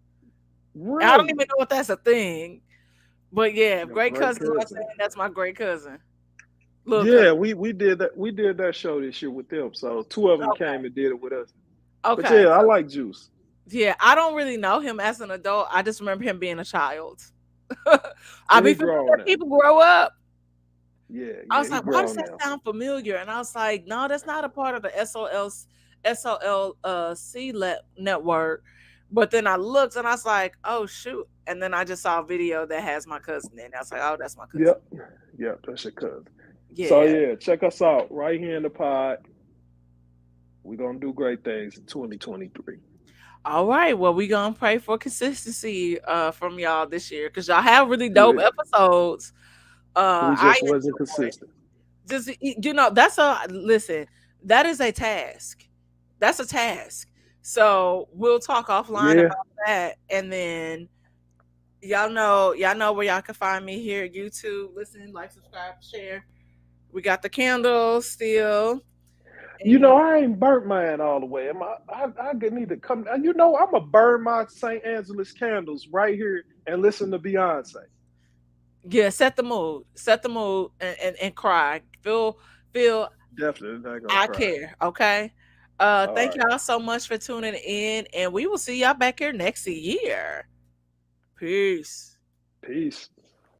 Really? I don't even know if that's a thing. But yeah, Your great great cousin, like I cousin. said, that's my great cousin. Little Yeah, cousin. we did that show this year with them. So two of them Okay. came and did it with us. But Okay. yeah, I like Juice. Yeah, I don't really know him as an adult. I just remember him being a child. He be grown familiar now. people grow up. Yeah, I was he like, why does grown that now. sound familiar? And I was like, no, that's not a part of the SOLC network. But then I looked and I was like, oh shoot. And then I just saw a video that has my cousin in it. I was like, oh, that's my cousin. Yep, that's your cousin. Yeah. So yeah, check us out right here in the pod. We're gonna do great things in 2023. All right. Well, we're gonna pray for consistency from y'all this year because y'all have really dope Yeah. episodes. We I just wasn't enjoy it. consistent. Just that is a task. That's a task. So we'll talk offline Yeah. about that, and then y'all know where y'all can find me here at YouTube. Listen, like, subscribe, share. We got the candles still. You know, I ain't burnt mine all the way. I need to come. You know, I'm gonna burn my St. Angeles candles right here and listen to Beyonce. Yeah, set the mood, and cry. Feel. Definitely not gonna I cry. care. Okay. Thank y'all so much for tuning in, and we will see y'all back here next year. Peace. Peace.